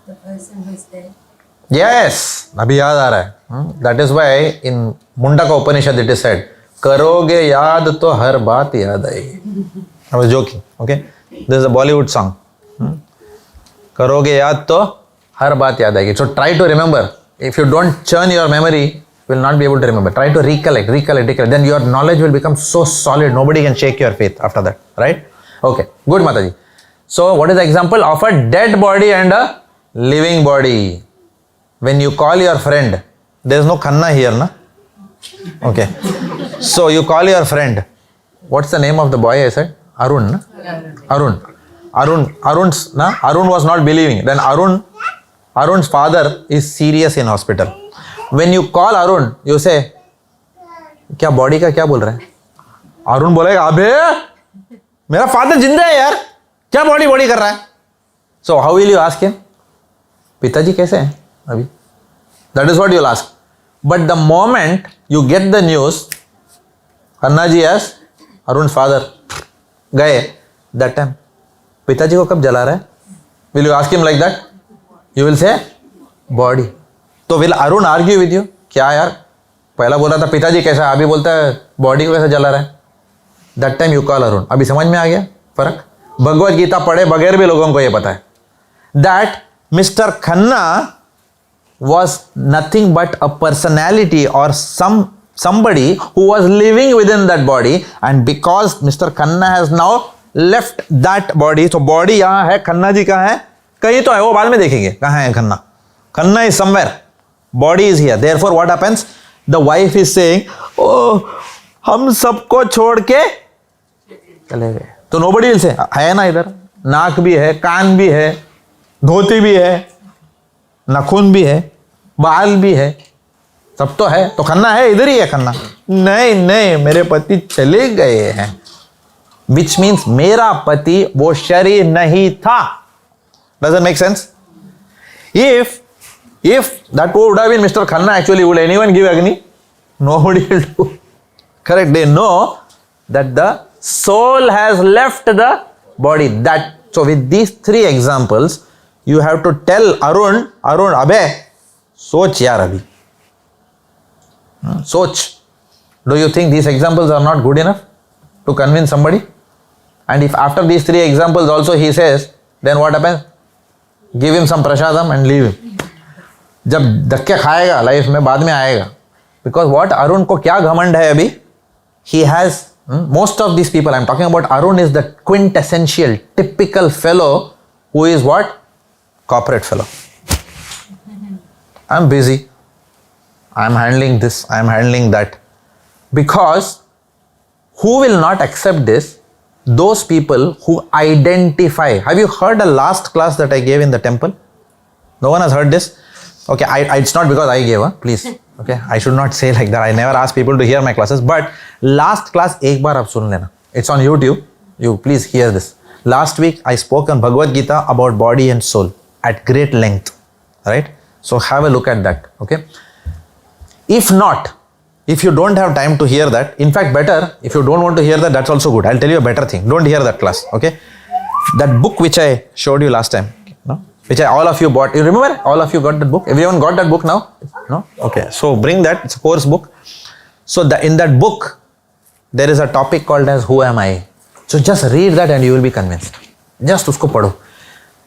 The person who is dead. Yes, अभी याद आ रहा है. That is why in Mundaka Upanishad it is said, करोगे याद तो हर बात याद आएगी. I was joking. Okay, this is a Bollywood song. करोगे याद तो हर बात याद आएगी. So try to remember. If you don't churn your memory, you will not be able to remember. Try to recollect. Then your knowledge will become so solid. Nobody can shake your faith after that. Right? Okay. Good, Mataji. So what is the example of a dead body and a living body? When you call your friend, there is no khanna here, na? Okay. So you call your friend. What's the name of the boy I said? Arun, na? Arun was not believing. Then Arun's father is serious in hospital. when you call Arun, you say, क्या body का क्या बोल रहे हैं? अरुण बोलेगा, अबे मेरा father जिंदा है यार, क्या बॉडी बॉडी कर रहा है? So how will you ask him? पिताजी कैसे हैं अभी? That is what you'll ask. But the moment you get the news, Anna ji as Arun's father गए, that time पिताजी को कब जला रहा है? Will you ask him like that? You will say body. तो will Arun argue with you? क्या यार, पहला बोल रहा था पिताजी कैसा है, अभी बोलता है बॉडी को कैसे जला रहा है? That time you call Arun. अभी समझ में आ गया फर्क? भगवत गीता पढ़े बगैर भी लोगों को ये पता है that Mr. Khanna was nothing but a personality or somebody who was living within that body, and because Mr. Khanna has now left that body, so body यहाँ है, खन्ना जी कहाँ है? कहीं तो है, वो बाद में देखेंगे कहाँ है Khanna. Khanna is somewhere, body is here. Therefore what happens? The wife is saying, oh हम सबको छोड़ के चले गए. तो nobody will say, है ना इधर, नाक भी है, कान भी है, धोती भी है, नाखून भी है, बाल भी है, सब तो है, तो खन्ना है, इधर ही है खन्ना. नहीं नहीं, मेरे पति चले गए हैं, which means मेरा पति वो शरीर नहीं था. Does it make sense? If that would have been Mr. Khanna, actually would anyone give Agni? Nobody will do. Correct? They know that the soul has left the body. So with these three examples, you have to tell Arun, अबे सोच यार अभी, सोच. Do you think these examples are not good enough to convince somebody? And if after these three examples also he says, then what happens? Give him some prashadam and leave him. जब धक्के खाएगा life में, बाद में आएगा. Because what Arun को क्या घमंड है अभी? He has, most of these people I'm talking about, Arun is the quintessential, typical fellow who is what? Corporate fellow. I'm busy, I'm handling this, I'm handling that. Because who will not accept this? Those people who identify. Have you heard the last class that I gave in the temple? No one has heard this? Okay, it's not because I gave, please. Okay, I should not say like that. I never ask people to hear my classes. But last class, एक बार आप सुन लेना. It's on YouTube. You please hear this. Last week, I spoke on Bhagavad Gita about body and soul at great length. Right? So have a look at that. Okay. If not, if you don't have time to hear that, in fact, better, if you don't want to hear that, that's also good. I'll tell you a better thing. Don't hear that class. Okay. That book which I showed you last time, no? Which all of you bought. You remember? All of you got that book? Everyone got that book now? No? Okay. So bring that. It's a course book. So in that book, there is a topic called as Who Am I? So just read that and you will be convinced. Just usko padho.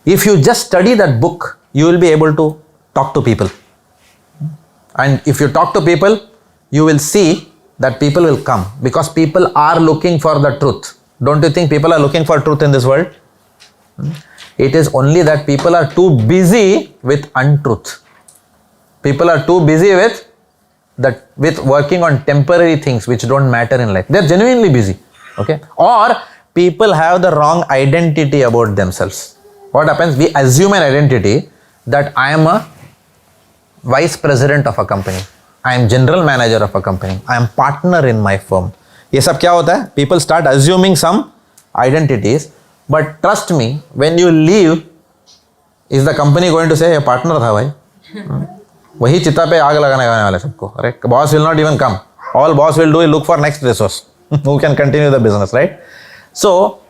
If you just study that book, you will be able to talk to people. And if you talk to people, you will see that people will come. Because people are looking for the truth. Don't you think people are looking for truth in this world? It is only that people are too busy with untruth. People are too busy with working on temporary things which don't matter in life. They're genuinely busy. Okay? Or people have the wrong identity about themselves. What happens? We assume an identity that I am a vice president of a company. I am general manager of a company. I am partner in my firm. ये सब क्या होता है? People start assuming some identities. But trust me, when you leave, is the company going to say, ये partner था भाई? वही चिता पे आग लगाने वाले सबको. Right? Boss will not even come. All boss will do is look for next resource who can continue the business, right? So,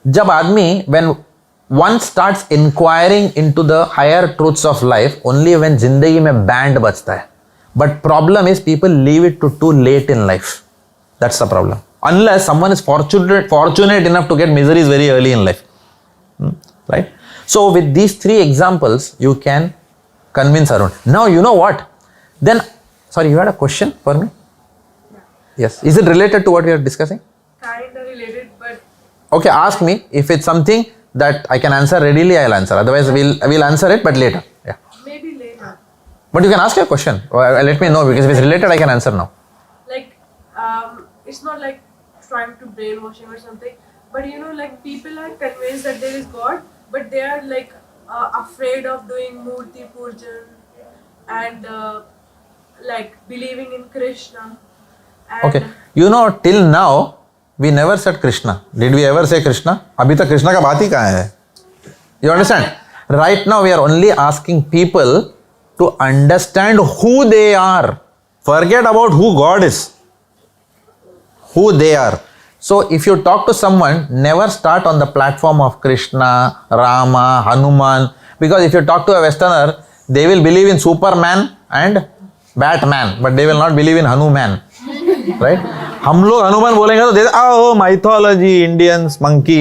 जब आदमी, when one starts inquiring into the higher truths of life, only when जिंदगी में band बजता है. But problem is people leave it to too late in life. That's the problem. Unless someone is fortunate enough to get miseries very early in life. Right? So with these three examples, you can convince Arun. Now you know what? Then, sorry, you had a question for me? Yes. Is it related to what we are discussing? Kind of related, but... Okay, ask me. If it's something that I can answer readily, I'll answer. Otherwise, we'll answer it, but later. Yeah. Maybe later. But you can ask your question. Let me know, because if it's related, I can answer now. Like, it's not like trying to brainwashing or something, but you know, like people are convinced that there is God, but they are like afraid of doing murti pujan and like believing in Krishna. And Okay. You know, till now, we never said Krishna. Did we ever say Krishna? अभी तक कृष्णा का बात ही कहाँ है? You understand? Right now, we are only asking people to understand who they are. Forget about who God is. Who they are. So, if you talk to someone, never start on the platform of Krishna, Rama, Hanuman. Because if you talk to a Westerner, they will believe in Superman and Batman, but they will not believe in Hanuman. Right? हम लोग हनुमान बोलेंगे तो दे mythology Indians monkey,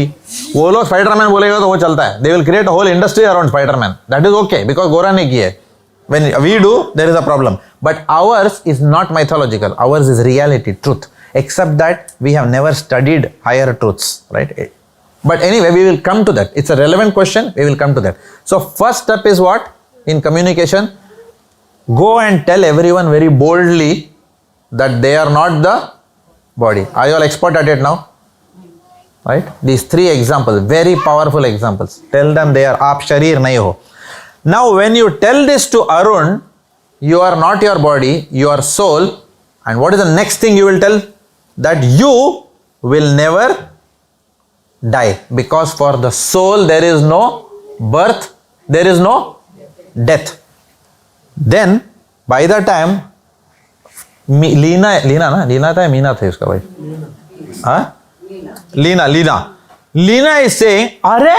वो लोग Spiderman बोलेगा तो वो चलता है. They will create a whole industry around Spiderman. That is okay because गोरा ने की है. When we do, there is a problem. But ours is not mythological. Ours is reality, truth. Except that we have never studied higher truths, right? But anyway, we will come to that. It's a relevant question. We will come to that. So first step is what? In communication, go and tell everyone very boldly that they are not the body. Are you all expert at it now? Right? These three examples, very powerful examples. Tell them they are aap sharir nahi ho. Now when you tell this to Arun, you are not your body, you are soul. And what is the next thing you will tell? That you will never die. Because for the soul there is no birth, there is no death. Then by the time Leena था मीना था इसका भाई, हाँ Leena is saying, अरे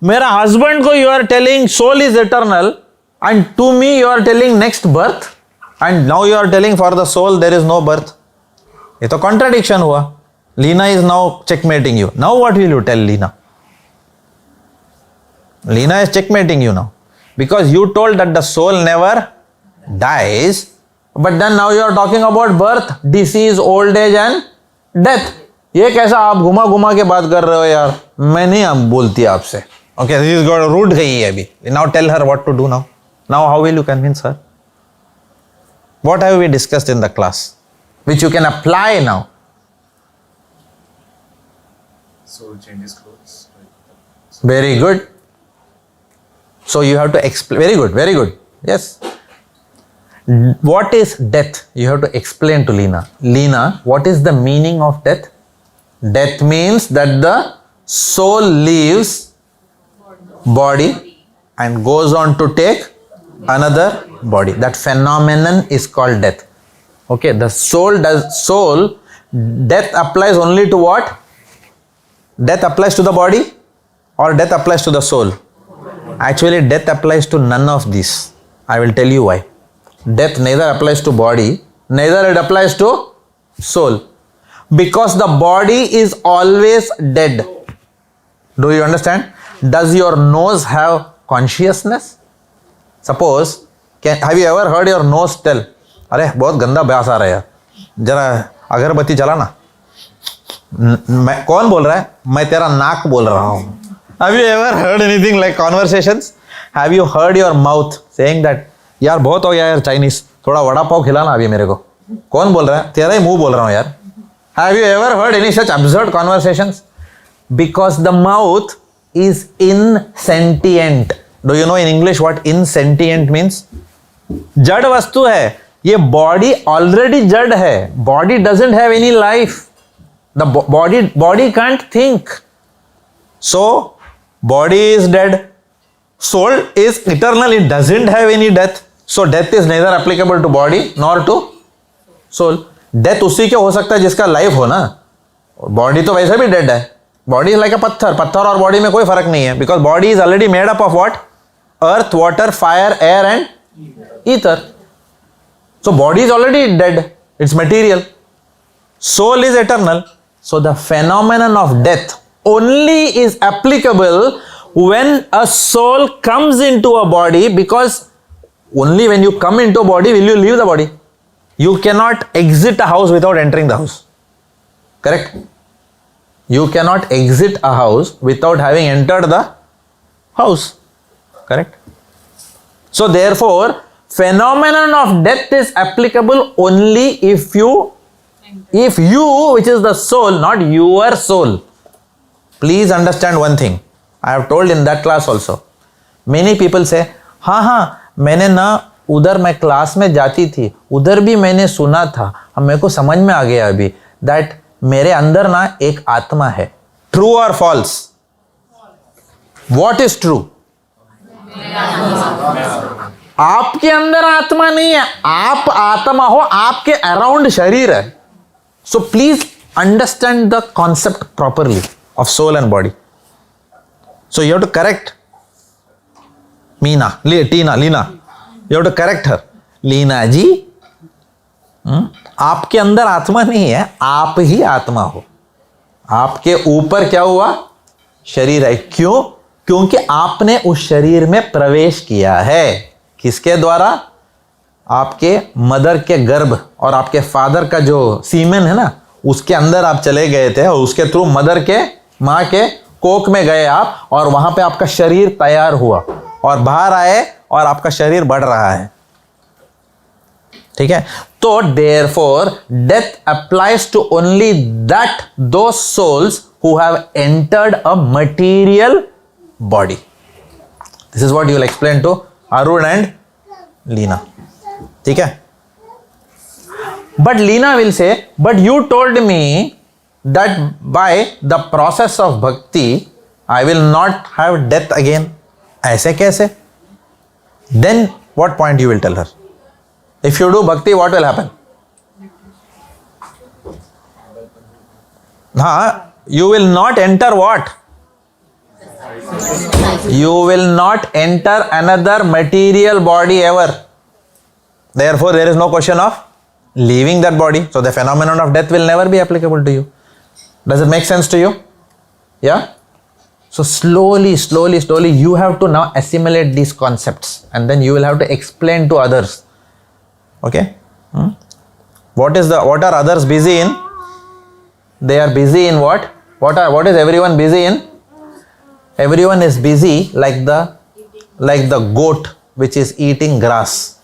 मेरा husband को you are telling soul is eternal and to me you are telling next birth and now you are telling for the soul there is no birth. ये तो contradiction हुआ. Leena is now checkmating you. Now what will you tell Leena? Leena is checkmating you now because you told that the soul never dies. But then now you are talking about birth, disease, old age and death. ये कैसा आप घुमा घुमा के बात कर रहे हो यार? मैं नहीं अब बोलती आपसे. Okay, this is got रूठ गई है अभी. Now tell her what to do now. Now how will you convince her? What have we discussed in the class, which you can apply now? Soul changes clothes. Very good. So you have to explain. Very good. Very good. Yes. What is death? You have to explain to Leena. Leena, what is the meaning of death? Death means that the soul leaves body and goes on to take another body. That phenomenon is called death. Okay, the soul, death applies only to what? Death applies to the body or death applies to the soul? Actually, death applies to none of these. I will tell you why. Death neither applies to body, neither it applies to soul. Because the body is always dead. Do you understand? Does your nose have consciousness? Suppose, have you ever heard your nose tell, अरे बहुत गंदा ब्यास आ रहा है यार, जरा अगरबत्ती जला ना. मैं कौन बोल रहा है? मैं तेरा नाक बोल रहा हूँ. Have you ever heard anything like conversations? Have you heard your mouth saying that यार बहुत हो गया यार चाइनीज, थोड़ा वड़ा पाव खिलाना अभी मेरे को? कौन बोल रहा है? तेरा ही मुंह बोल रहा हूँ यार. Have you ever heard any such absurd conversations? Because the mouth is insentient. Do you know in English what insentient means? जड़ वस्तु है. ये body already जड़ है. Body doesn't have any life. The body can't think. So body is dead. Soul is eternal. It doesn't have any death. So death is neither applicable to body nor to soul. Death उसी के हो सकता है जिसका life हो ना. Body तो वैसे भी डेड है. बॉडी इज लाइक अ पत्थर और बॉडी में कोई फर्क नहीं है. Because body is already made up of what? Earth, water, fire, air and ether. So body is already dead. It's material. Soul is eternal. So the phenomenon of death only is applicable when a soul comes into a body, because only when you come into a body will you leave the body. You cannot exit a house without entering the house. Correct? You cannot exit a house without having entered the house. Correct? So therefore, phenomenon of death is applicable only if you, which is the soul, not your soul. Please understand one thing. I have told in that class also. Many people say, हाँ मैंने ना उधर मैं class में जाती थी, उधर भी मैंने सुना था, अब मेरे को समझ में आ गया अभी, दैट मेरे अंदर ना एक आत्मा है. ट्रू और फॉल्स? What is true? आपके अंदर आत्मा नहीं है, आप आत्मा हो, आपके अराउंड शरीर है. So please understand the concept properly of soul and body. So you have to correct Leena. You have to correct her. Leena ji, आपके अंदर आत्मा नहीं है, आप ही आत्मा हो. आपके ऊपर क्या हुआ? शरीर है. क्यों? क्योंकि आपने उस शरीर में प्रवेश किया है. किसके द्वारा? आपके मदर के गर्भ और आपके फादर का जो सीमेन है ना, उसके अंदर आप चले गए थे और उसके थ्रू मदर के, माँ के कोख में गए आप, और वहां पे आपका शरीर तैयार हुआ और बाहर आए और आपका शरीर बढ़ रहा है. ठीक है? तो therefore death applies to only those souls who have entered a material body. This is what you will explain to Arun and Leena. ठीक है? But Leena will say, but you told me that by the process of bhakti I will not have death again. ऐसे कैसे? Then what point you will tell her? If you do bhakti, what will happen? You will not enter what? You will not enter another material body ever. Therefore, there is no question of leaving that body. So the phenomenon of death will never be applicable to you. Does it make sense to you? Yeah? So slowly, you have to now assimilate these concepts, and then you will have to explain to others. Okay? What are others busy in? They are busy in what? What is everyone busy in? Everyone is busy like the goat which is eating grass.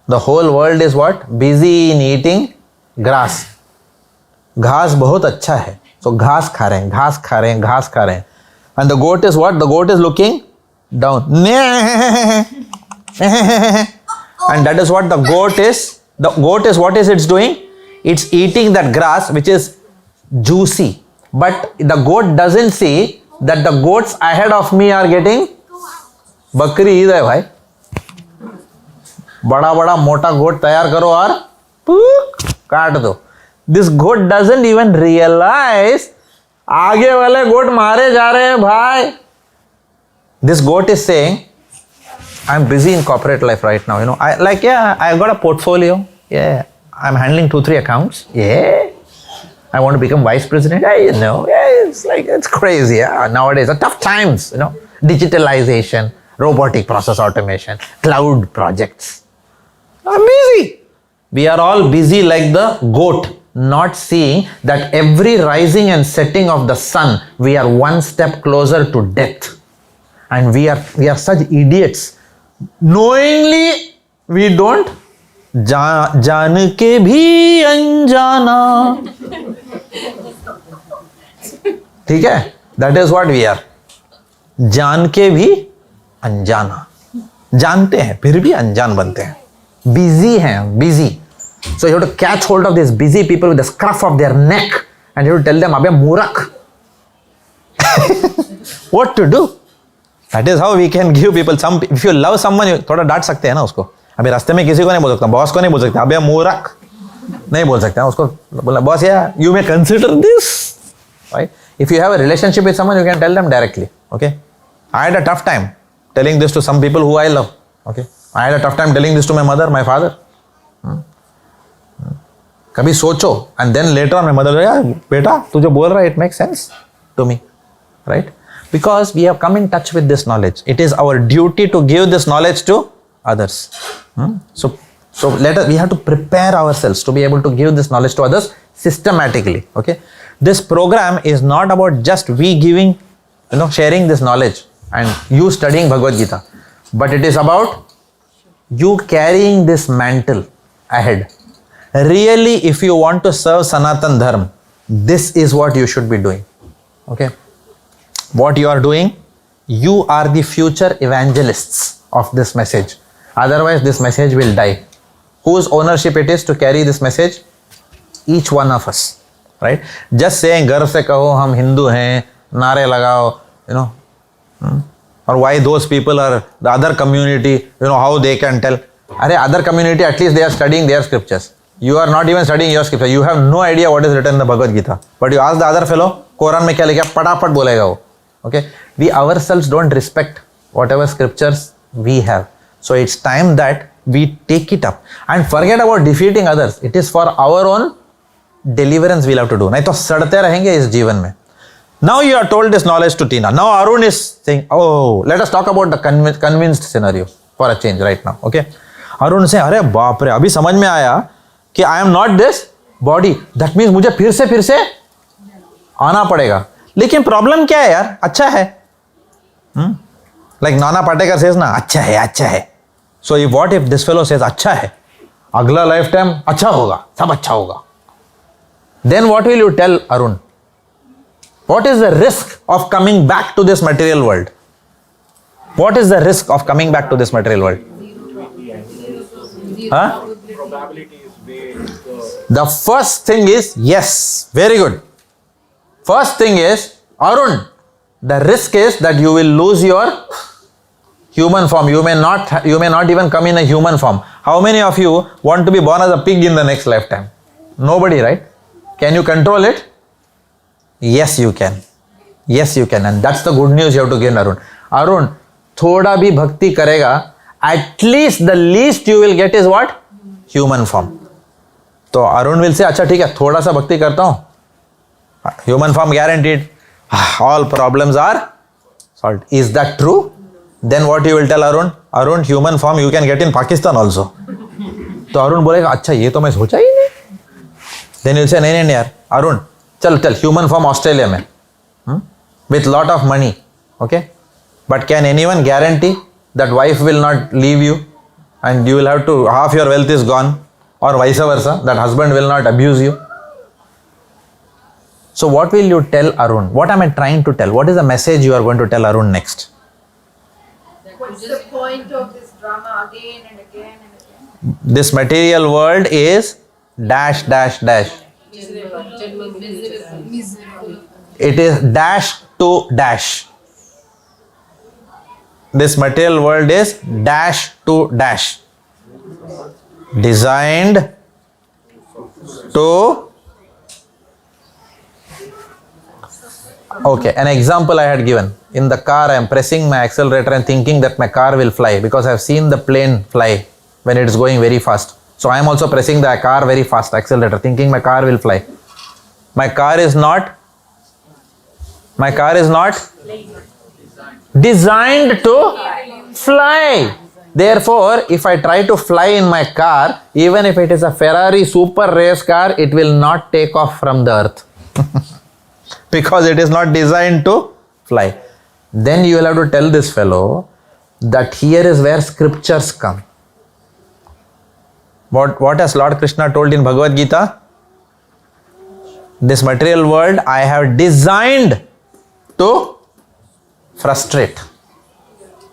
The whole world is what? Busy in eating grass. घास बहुत अच्छा है, so घास खा रहे हैं. And the goat is what? The goat is looking down. And that is what the goat is. The goat is, what is it's doing? It's eating that grass which is juicy. But the goat doesn't see that the goats ahead of me are getting. बकरी ईद है भाई. बड़ा मोटा गोट तैयार करो और काट दो. This goat doesn't even realize आगे वाले गोट मारे जा रहे हैं भाई. This goat is saying, I'm busy in corporate life right now, I got a portfolio, I'm handling 2-3 accounts, I want to become vice president, it's crazy, nowadays are tough times, digitalization, robotic process automation, cloud projects. I'm busy. We are all busy like the goat, not seeing that every rising and setting of the sun, we are one step closer to death. And we are such idiots. Knowingly, we don't. जान के भी अनजाना. ठीक है? That is what we are. जान के भी अनजाना. जानते हैं फिर भी अनजान बनते हैं. Busy हैं, busy. So you have to catch hold of these busy people with the scruff of their neck and you have to tell them, "Abhe Murak." What to do? That is how we can give people some. If you love someone, you थोड़ा डांट सकते हैं ना उसको. अभी रास्ते में किसी को नहीं बोल सकता, बॉस को नहीं बोल सकता, "अबे मूर्ख," नहीं बोल सकते हैं उसको. बोला, "boss, you may consider this." Right? If you have a relationship with someone, you can tell them directly. Okay? I had a tough time telling this to some people who I love. Okay? I had a tough time telling this to my mother, my father. कभी सोचो, and then later on my mother, "यार बेटा तू जो बोल रहा है, it makes sense to me," right? Because we have come in touch with this knowledge. It is our duty to give this knowledge to others. So we have to prepare ourselves to be able to give this knowledge to others systematically. Okay, this program is not about just we giving, sharing this knowledge and you studying Bhagavad Gita, but it is about you carrying this mantle ahead. Really, if you want to serve Sanatan Dharma, this is what you should be doing. Okay, what you are doing, you are the future evangelists of this message. Otherwise, this message will die. Whose ownership it is to carry this message? Each one of us, right? Just saying, गर्व से कहो हम हिंदू हैं, नारे लगाओ, you know, or why those people are the other community, you know, how they can tell. अरे other community, at least they are studying their scriptures. You are not even studying your scripture. You have no idea what is written in the Bhagavad Gita. But you ask the other fellow, Quran में क्या लिखा, पटापट बोलेगा वो. Okay, we ourselves don't respect whatever scriptures we have. So it's time that we take it up and forget about defeating others. It is for our own deliverance we'll have to do. नहीं तो सड़ते रहेंगे इस जीवन में. Now you are told this knowledge to Tina. Now Arun is saying, oh, let us talk about the convinced scenario for a change right now. Okay. Arun say, अरे बाप रे, अभी समझ में आया कि I am not this body. That means मुझे फिर से आना पड़ेगा. लेकिन प्रॉब्लम क्या है यार? अच्छा है. Like Nana Patekar says ना, अच्छा है. So what if this fellow says अच्छा है, अगला lifetime अच्छा होगा, सब अच्छा होगा. Then what will you tell Arun? What is the risk of coming back to this material world? What is the risk of coming back to this material world? Huh? Probability is way. The first thing is, yes, very good. First thing is, Arun, the risk is that you will lose your human form. You may not even come in a human form. How many of you want to be born as a pig in the next lifetime? Nobody, right? Can you control it? Yes, you can. Yes, you can. And that's the good news you have to give Arun. Arun, thoda bhi bhakti karega, at least the least you will get is what? Human form. So Arun will say, अच्छा ठीक है, थोड़ा सा भक्ति करता हूँ. Human form guaranteed. All problems are solved. Is that true? Then what you will tell Arun? Arun, human form you can get in Pakistan also. तो Arun बोलेगा, अच्छा ये तो मैं सोचा ही नहीं. Then you will say, नहीं यार, Arun, चल human form Australia में, with lot of money, okay? But can anyone guarantee that wife will not leave you and you will have to, half your wealth is gone, or vice versa, that husband will not abuse you? So what will you tell Arun? What am I trying to tell? What is the message you are going to tell Arun next? What's the point of this drama again and again and again? This material world is dash dash dash. It is dash to dash. This material world is dash to dash. Designed to. Okay, an example I had given. In the car, I am pressing my accelerator and thinking that my car will fly because I have seen the plane fly when it is going very fast. So I am also pressing the car very fast, accelerator, thinking my car will fly. My car is not designed to fly. Therefore, if I try to fly in my car, even if it is a Ferrari super race car, it will not take off from the earth. Because it is not designed to fly. Then you will have to tell this fellow that here is where scriptures come. What has Lord Krishna told in Bhagavad Gita? This material world I have designed to frustrate.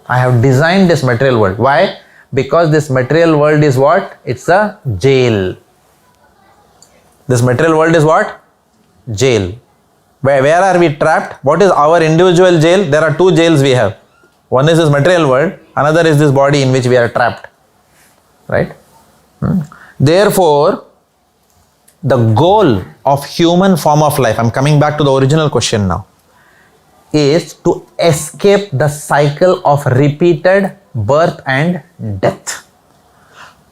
I have designed this material world. Why? Because this material world is what? It's a jail. This material world is what? Jail. Where are we trapped? What is our individual jail? There are two jails we have. One is this material world, another is this body in which we are trapped. Right? Therefore, the goal of human form of life, I'm coming back to the original question now, is to escape the cycle of repeated birth and death.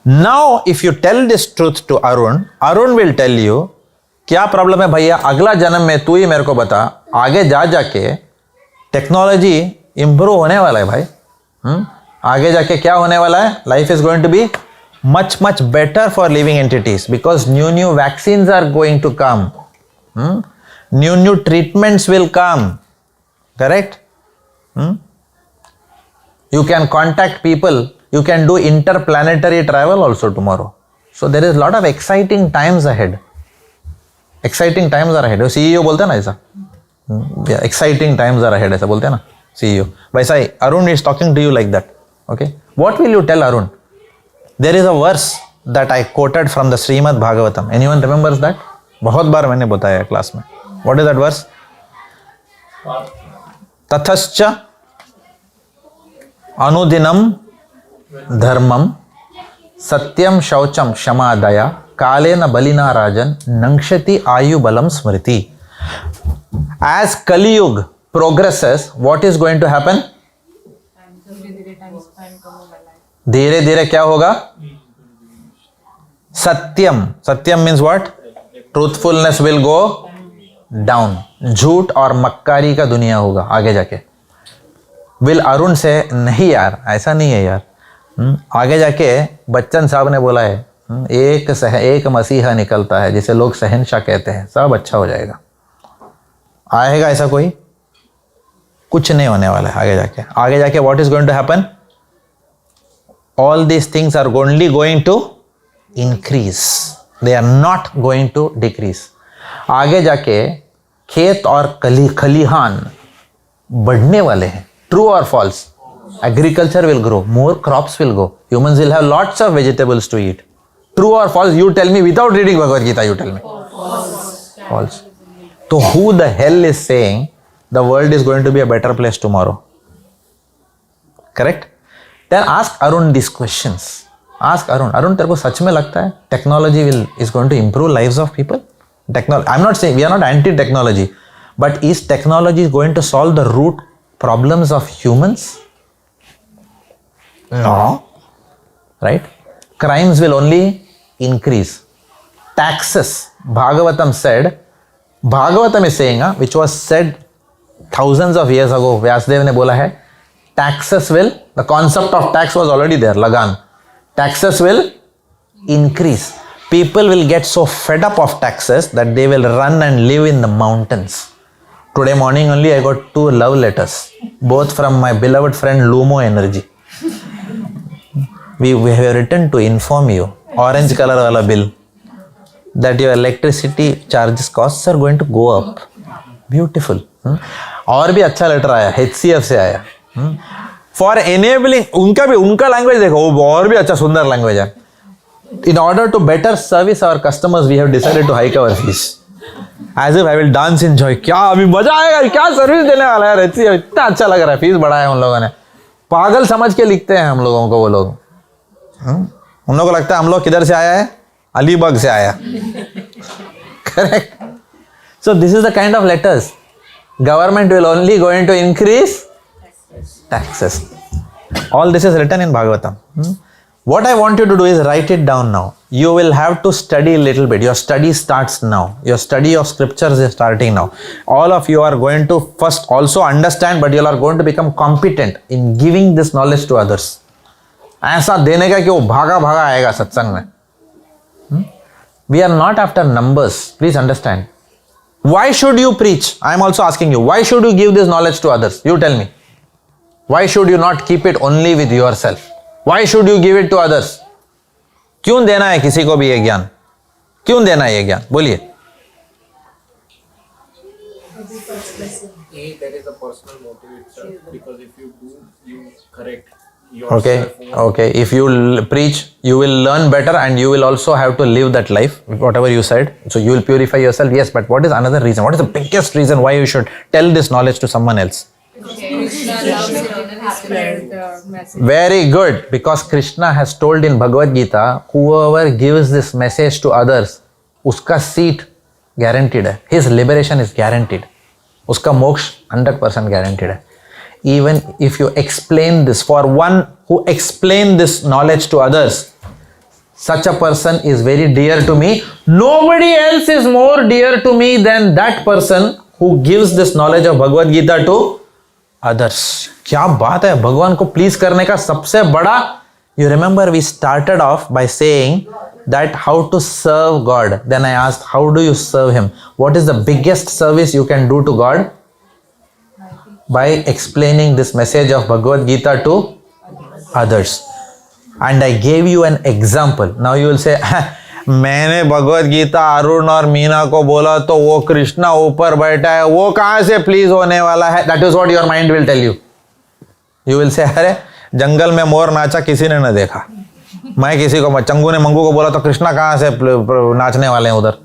Now, if you tell this truth to Arun, Arun will tell you, क्या problem है भैया, अगला जन्म में तू ही मेरे को बता, आगे जा जाके टेक्नोलॉजी इंप्रूव होने वाला है भाई. आगे जाके क्या होने वाला है? Life is going to be much better for living entities because new vaccines are going to come. New treatments will come. Correct? You can contact people. You can do interplanetary travel also tomorrow. So there is a lot of exciting times ahead. Exciting times are ahead. CEO बोलते हैं ना ऐसा? Yeah, exciting times are ahead ऐसा बोलते हैं ना CEO. वैसा ही Arun is talking to you like that. Okay? What will you tell Arun? There is a verse that I quoted from the Srimad Bhagavatam. Anyone remembers that? बहुत बार मैंने बताया class में. What is that verse? ततश्च अनुदिनं धर्मं सत्यम शौचम क्षमा दया कालेन बलिना राजन नंक्षति आयु बलम स्मृति. As Kali Yuga progresses, what is going to happen? धीरे धीरे क्या होगा? सत्यम. सत्यम means what? Truthfulness will go down. झूठ और मक्कारी का दुनिया होगा आगे जाके. विल अरुण से नहीं यार, ऐसा नहीं है यार. आगे जाके बच्चन साहब ने बोला है एक मसीहा निकलता है जिसे लोग शहंशाह कहते हैं, सब अच्छा हो जाएगा. आएगा ऐसा कोई? कुछ नहीं होने वाला है आगे जाके what is going to happen? All these things are only going to increase, they are not going to decrease. आगे जाके खेत और खलिहान बढ़ने वाले हैं. ट्रू और false? Agriculture will grow, more crops will go, humans will have lots of vegetables to eat. True और false? You tell me without reading Bhagavad Gita, you tell me. False. So who the hell is saying the world is going to be a better place tomorrow? Correct? Then ask Arun these questions. Ask Arun. Arun, तेरे को सच में लगता है technology is going to improve lives of people? I'm not saying, we are not anti-technology, but is technology going to solve the root problems of humans? No. Right? Crimes will only increase. Taxes. Bhagavatam said, Bhagavatam is saying, which was said thousands of years ago, Vyasdev ne bola hai, taxes will, the concept of tax was already there, lagan. Taxes will increase. People will get so fed up of taxes that they will run and live in the mountains. Today morning only I got 2 love letters, both from my beloved friend Lumo Energy. We have written to inform you, orange color wala bill, that your electricity charges costs are going to go up. Beautiful. और भी अच्छा letter आया HCF से आया. For enabling, उनका language देखो, वो और भी अच्छा सुंदर लैंग्वेज है. In order to better service our customers, we have decided to hike our fees. As if I will dance in joy. क्या अभी मजा आएगा, क्या सर्विस देने वाला है HCF, इतना अच्छा लग रहा है. फीस बढ़ाया उन लोगों ने. पागल समझ के लिखते हैं हम लोगों को वो लोग. उन लोगों को लगता है हम लोग किधर से आया है, अलीबाग से आया. Correct. So this is the kind of letters. Government will only going to increase taxes. All this is written in Bhagavatam. What I want you to do is write it down now. You will have to study a little bit. Your study starts now. Your study of scriptures is starting now. All of you are going to first also understand, but you are going to become competent in giving this knowledge to others. ऐसा देने का कि वो भागा भागा आएगा सत्संग में. We are not after numbers. Please understand. Why should you preach? I am also asking you. Why should you give this knowledge to others? You tell me. Why should you not keep it only with yourself? Why should you give it to others? क्यों देना है किसी को भी ये ज्ञान? क्यों देना है ये ज्ञान? बोलिए. There is a personal motive itself, because if you do, you correct. Okay. If you preach, you will learn better, and you will also have to live that life, whatever you said. So you will purify yourself. Yes, but what is another reason? What is the biggest reason why you should tell this knowledge to someone else? Very good. Because Krishna has told in Bhagavad Gita, whoever gives this message to others, uska seat guaranteed hai. His liberation is guaranteed. Uska moksha 100% guaranteed hai. Even if you explain this, for one who explain this knowledge to others, such a person is very dear to me. Nobody else is more dear to me than that person who gives this knowledge of Bhagavad Gita to others. क्या बात है, भगवान को please करने का सबसे बड़ा. You remember we started off by saying that how to serve God. Then I asked, how do you serve Him? What is the biggest service you can do to God? By explaining this message of Bhagavad Gita to others. And I gave you an example. Now you will say, मैंने भगवद गीता अरुण और मीना को बोला तो वो कृष्णा ऊपर बैठा है, वो कहाँ से प्लीज होने वाला है? That is what your mind will tell you. You will say, अरे जंगल में मोर नाचा किसी ने न देखा. मैं किसी को चंगू ने मंगू को बोला तो कृष्णा कहाँ से नाचने वाले हैं उधर.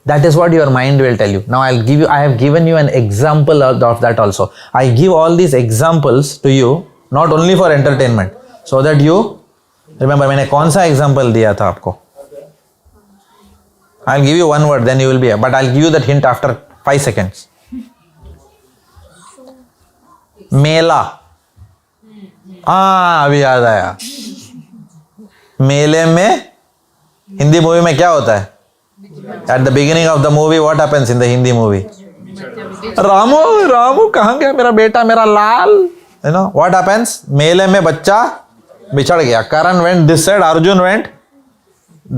That is what your mind will tell you. Now I have given you an example of that also. I give all these examples to you not only for entertainment, so that you remember. मैंने कौन सा example दिया था आपको? I'll give you one word, then you will be. But I'll give you that hint after 5 seconds. मेला. अभी याद आया. मेले में हिंदी मूवी में क्या होता है? At the beginning of the movie, what happens in the Hindi movie? Ramu कहाँ गया मेरा बेटा, मेरा लाल? You know what happens? मेले में बच्चा बिछड़ गया. Karan went this side, Arjun went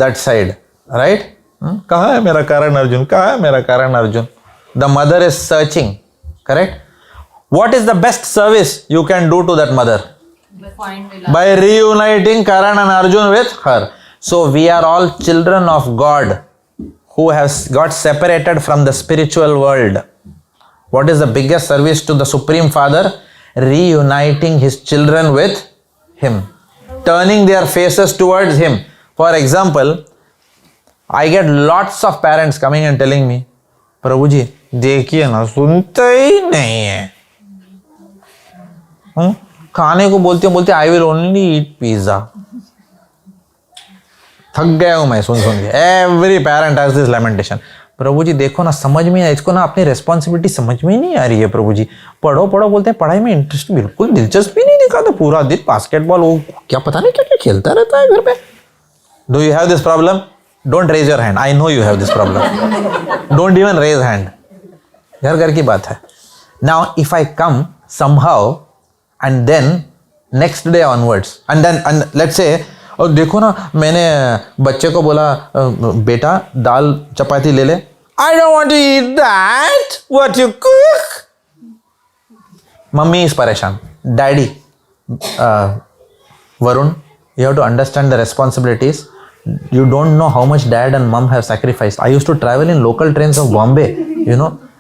that side. Right? कहाँ है मेरा Karan Arjun? कहाँ है मेरा Karan Arjun? The mother is searching. Correct? What is the best service you can do to that mother? By reuniting Karan and Arjun with her. So we are all children of God who has got separated from the spiritual world. What is the biggest service to the Supreme Father? Reuniting his children with him. Turning their faces towards him. For example, I get lots of parents coming and telling me, प्रभु जी देखिए ना, सुनते ही नहीं है. खाने को बोलते I will only eat pizza. थक गया हूं मैं सुन के. Every parent has this lamentation. प्रभु जी देखो ना, समझ में है इसको ना, अपनी रिस्पॉन्सिबिलिटी समझ में ही नहीं आ रही है. प्रभु जी पढ़ो बोलते हैं, पढ़ाई में इंटरेस्ट बिल्कुल दिलचस्पी नहीं दिखाते. पूरा दिन बास्केटबॉल, वो क्या पता नहीं क्या क्या खेलता रहता है घर पे. Do you have this problem? Don't raise your hand. I know you have this problem. Don't even raise hand. घर की बात है. Now if I come somehow and then next day onwards and then let's say, और देखो ना, मैंने बच्चे को बोला बेटा दाल चपाती ले ले. I don't want to eat that. What you cook? Mummy is परेशान. Daddy, Varun, you have to understand the responsibilities. You don't know how much dad and mom have sacrificed. I used to travel in local trains of Bombay,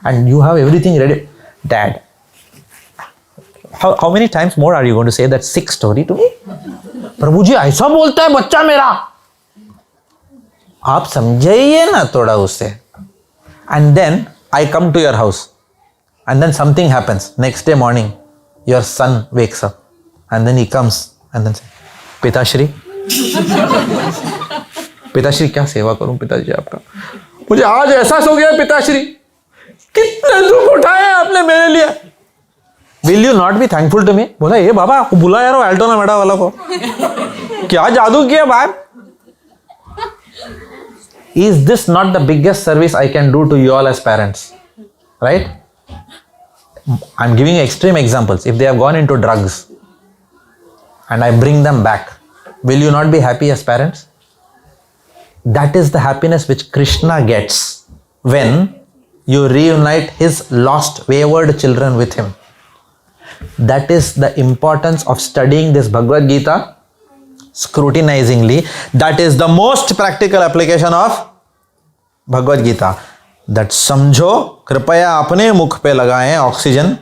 and you have everything ready. Dad, how many times more are you going to say that sick story to me? प्रभु जी ऐसा बोलता है बच्चा मेरा. आप समझाइए ना थोड़ा उससे. And then I come to your house, and then something happens. Next day morning, your son wakes up, and then he comes and then says, पिताश्री क्या सेवा करूं पिताजी आपका? मुझे आज एहसास हो गया पिताश्री, कितने दुख उठाए आपने मेरे लिए. Will you not be thankful to me? बोला ये बाबा बुला यार वो एल्टोना मेडा वाला को. क्या जादू किया बाप? Is this not the biggest service I can do to you all as parents? Right? I'm giving you extreme examples. If they have gone into drugs and I bring them back, will you not be happy as parents? That is the happiness which Krishna gets when you reunite his lost, wayward children with him. That is the importance of studying this Bhagavad Gita scrutinizingly. That is the most practical application of Bhagavad Gita. That समझो, कृपया अपने मुख पे लगाएं oxygen,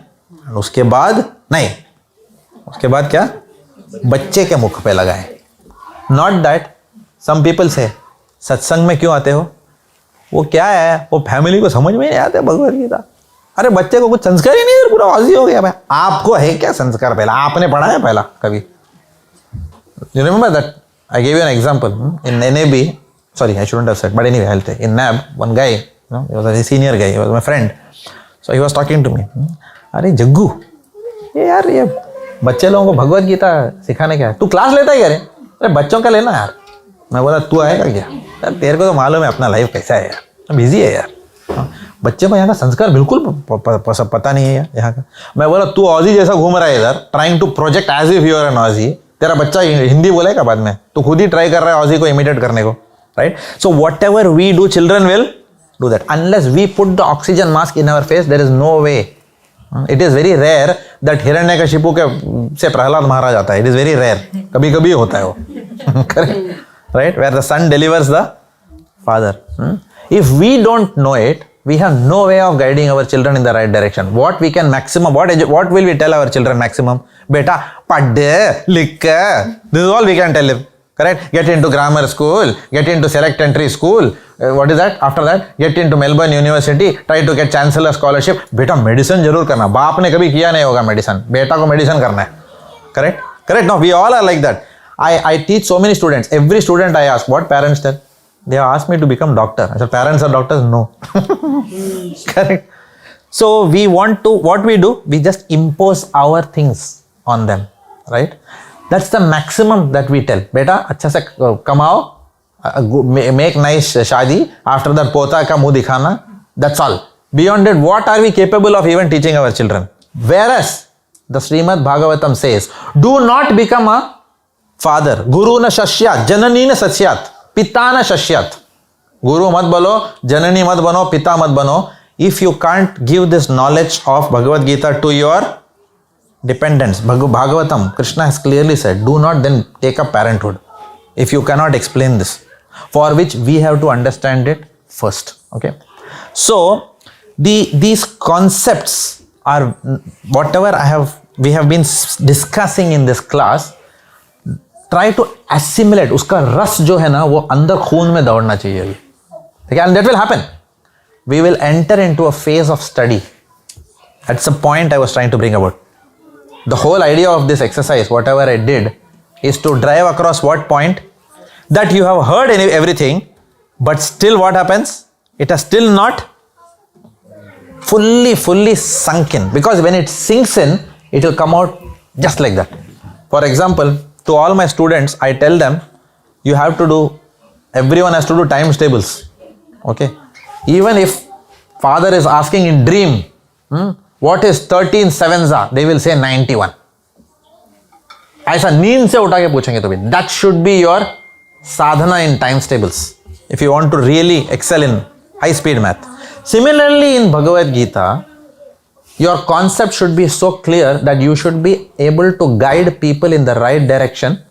उसके बाद नहीं, उसके बाद क्या, बच्चे के मुख पे लगाएं. Not that some people say, सत्संग में क्यों आते हो? वो क्या है, वो फैमिली को समझ में नहीं आते भगवद गीता. अरे बच्चे को कुछ संस्कार ही नहीं है, पूरा वाजी हो गया. भाई आपको है क्या संस्कार? पहला आपने पढ़ा है पहला कभी? You remember that I gave you an example in NAB. Sorry, I shouldn't have said, but anyway, I'll tell. In NAB, one guy, he was a senior guy, he was my friend. So he was talking to me. अरे जग्गू, ये यार ये बच्चे लोगों को भगवद गीता सिखाने क्या है? तू क्लास लेता है क्या रे? अरे बच्चों का लेना यार. मैं बोला तू आएगा क्या? यार तेरे को तो मालूम है अपना लाइफ कैसा है यार, बिजी है यार. बच्चे को यहाँ का संस्कार बिल्कुल पता नहीं है यार यहाँ का. मैं बोला तू ऑजी जैसा घूम रहा है इधर, trying to project as if you are an Aussie. तेरा बच्चा हिंदी बोलेगा बाद में, तू खुद ही ट्राई कर रहा है ऑजी को इमिटेट करने को. Right? So whatever we do, children will do that. Unless we put the oxygen mask in our face, there is no way. It is very rare that Hiranyakashipu के से प्रहलाद मारा जाता है. It is very rare. कभी कभी होता है वो. Correct? Right? Where the son delivers the father. If we don't know it, we have no way of guiding our children in the right direction. What we can maximum, what will we tell our children maximum? बेटा पढ़ लिख, this is all we can tell him. Correct? Get into grammar school, get into select entry school. What is that? After that, get into Melbourne University, try to get chancellor scholarship. बेटा medicine जरूर करना. बाप ने कभी किया नहीं होगा medicine. बेटा को मेडिसिन करना है. Correct? Correct? No, we all are like that. I teach so many students. Every student I ask, what parents tell? They ask me to become doctor. I said, parents are doctors? No. Correct? So we want to, what we do? We just impose our things on them. Right? That's the maximum that we tell. Beta, अच्छा से कमाओ, make nice शादी. After that, पोता का मुंह दिखाना. That's all. Beyond it, what are we capable of even teaching our children? Whereas the Srimad Bhagavatam says, do not become a father. Guru na shasyat, janani na sasyat, pita na shasyat. Guru mat bolo, janani mat bano, pita mat bano. If you can't give this knowledge of Bhagavad Gita to your dependents, Bhagavatam, Krishna has clearly said, do not then take up parenthood. If you cannot explain this, for which we have to understand it first. Okay. So these concepts are whatever we have been discussing in this class. Try to assimilate. उसका रस जो है ना वो अंदर खून में दौड़ना चाहिए अभी. ठीक है? And that will happen. We will enter into a phase of study. That's the point I was trying to bring about. The whole idea of this exercise, whatever I did, is to drive across what point? That you have heard everything, but still what happens? It has still not fully sunk in. Because when it sinks in, it will come out just like that. For example, to all my students, I tell them, everyone has to do times tables. Okay? Even if father is asking in dream, what is 13 sevens? They will say 91. ऐसा नींद से उठा के पूछेंगे तो भी. That should be your sadhana in times tables. If you want to really excel in high speed math. Similarly, in Bhagavad Gita, your concept should be so clear that you should be able to guide people in the right direction,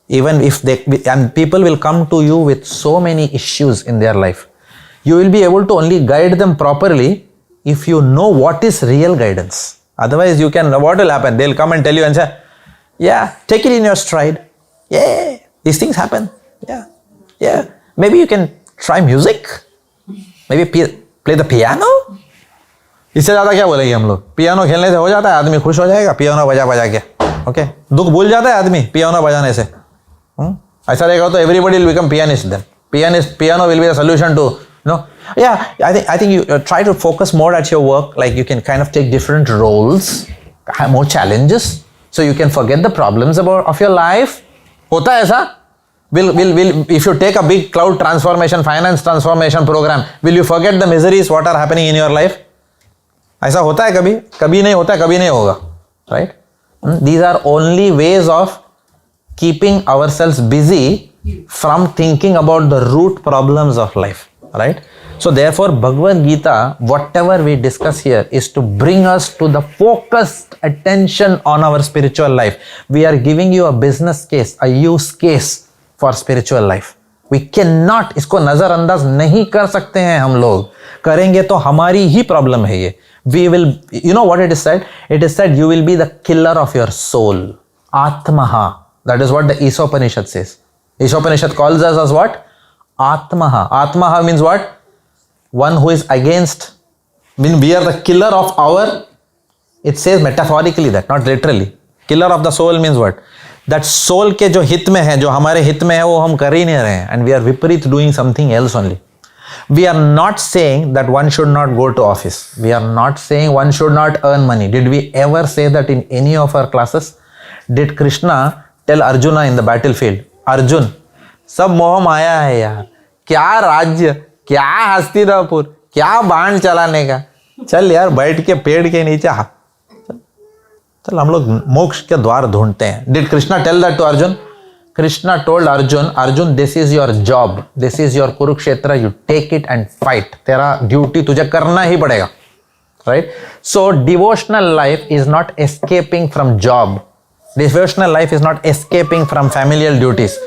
even if and people will come to you with so many issues in their life. You will be able to only guide them properly if you know what is real guidance. Otherwise, what will happen? They'll come and tell you and say, yeah, take it in your stride. Yeah, these things happen. Yeah. Maybe you can try music. Maybe play the piano. इससे ज़्यादा क्या बोलेंगे हम लोग? Piano खेलने से हो जाता है, आदमी खुश हो जाएगा पियानो बजा के. ओके, दुख भूल जाता है आदमी पियानो बजाने से. ऐसा रहेगा तो everybody will become pianist then. Piano will be the solution to, Yeah, I think you try to focus more at your work. Like you can kind of take different roles, have more challenges, so you can forget the problems of your life. होता है ऐसा? If you take a big cloud transformation, finance transformation program, will you forget the miseries what are happening in your life? ऐसा होता है कभी नहीं होता है, कभी नहीं होगा. Right? These are only ways of keeping ourselves busy from thinking about the root problems of life. Right? So therefore, Bhagavad Gita, whatever we discuss here, is to bring us to the focused attention on our spiritual life. We are giving you a business case, a use case for spiritual life. We cannot, इसको नजरअंदाज नहीं कर सकते हैं हम लोग. करेंगे तो हमारी ही प्रॉब्लम है ये. We will, what it is said? It is said you will be the killer of your soul. Atmaha. That is what the Ishopanishad says. Ishopanishad calls us as what? Atmaha. Atmaha means what? One who is against. We are the killer of our. It says metaphorically that, not literally. Killer of the soul means what? That soul के जो हित में है, जो हमारे हित में है, वो हम कर ही नहीं रहे हैं. And we are viparit doing something else only. We are not saying that one should not go to office. We are not saying one should not earn money. Did we ever say that in any of our classes? Did Krishna tell Arjuna in the battlefield, Arjun, सब मोह माया है यार, क्या राज्य, क्या हस्तिनापुर, क्या बाण चलाने का, चल यार बैठ के पेड़ के नीचे चल हम लोग मोक्ष के द्वार ढूंढते हैं. Did Krishna tell that to Arjun? Krishna told Arjun, this is your job, this is your Kurukshetra, you take it and fight. तेरा duty तुझे करना ही पड़ेगा. Right? So devotional life is not escaping from job. Devotional life is not escaping from familial duties.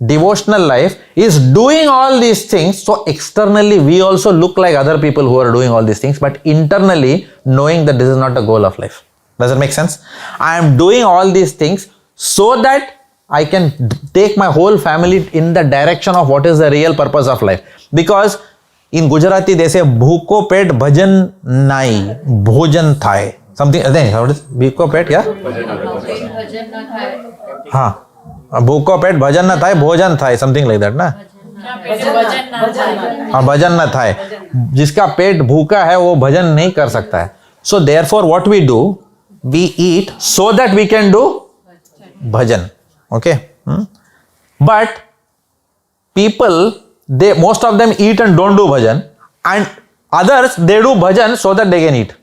Devotional life is doing all these things, so externally we also look like other people who are doing all these things, but internally knowing that this is not the goal of life. Does it make sense? I am doing all these things so that I can take my whole family in the direction of what is the real purpose of life. Because in Gujarati they say bhuko pet bhajan nai, bhojan thai. Something, what is bhuko pet? Yeah? हाँ, भूको पेट भजन न थाय भोजन थाय, something like that ना. हाँ, भजन न थाय. जिसका पेट भूखा है वो भजन नहीं कर सकता है. So therefore what we do, we eat so that we can do bhajan. Okay? But people, they most of them eat and don't do bhajan, and others they do bhajan so that they can eat.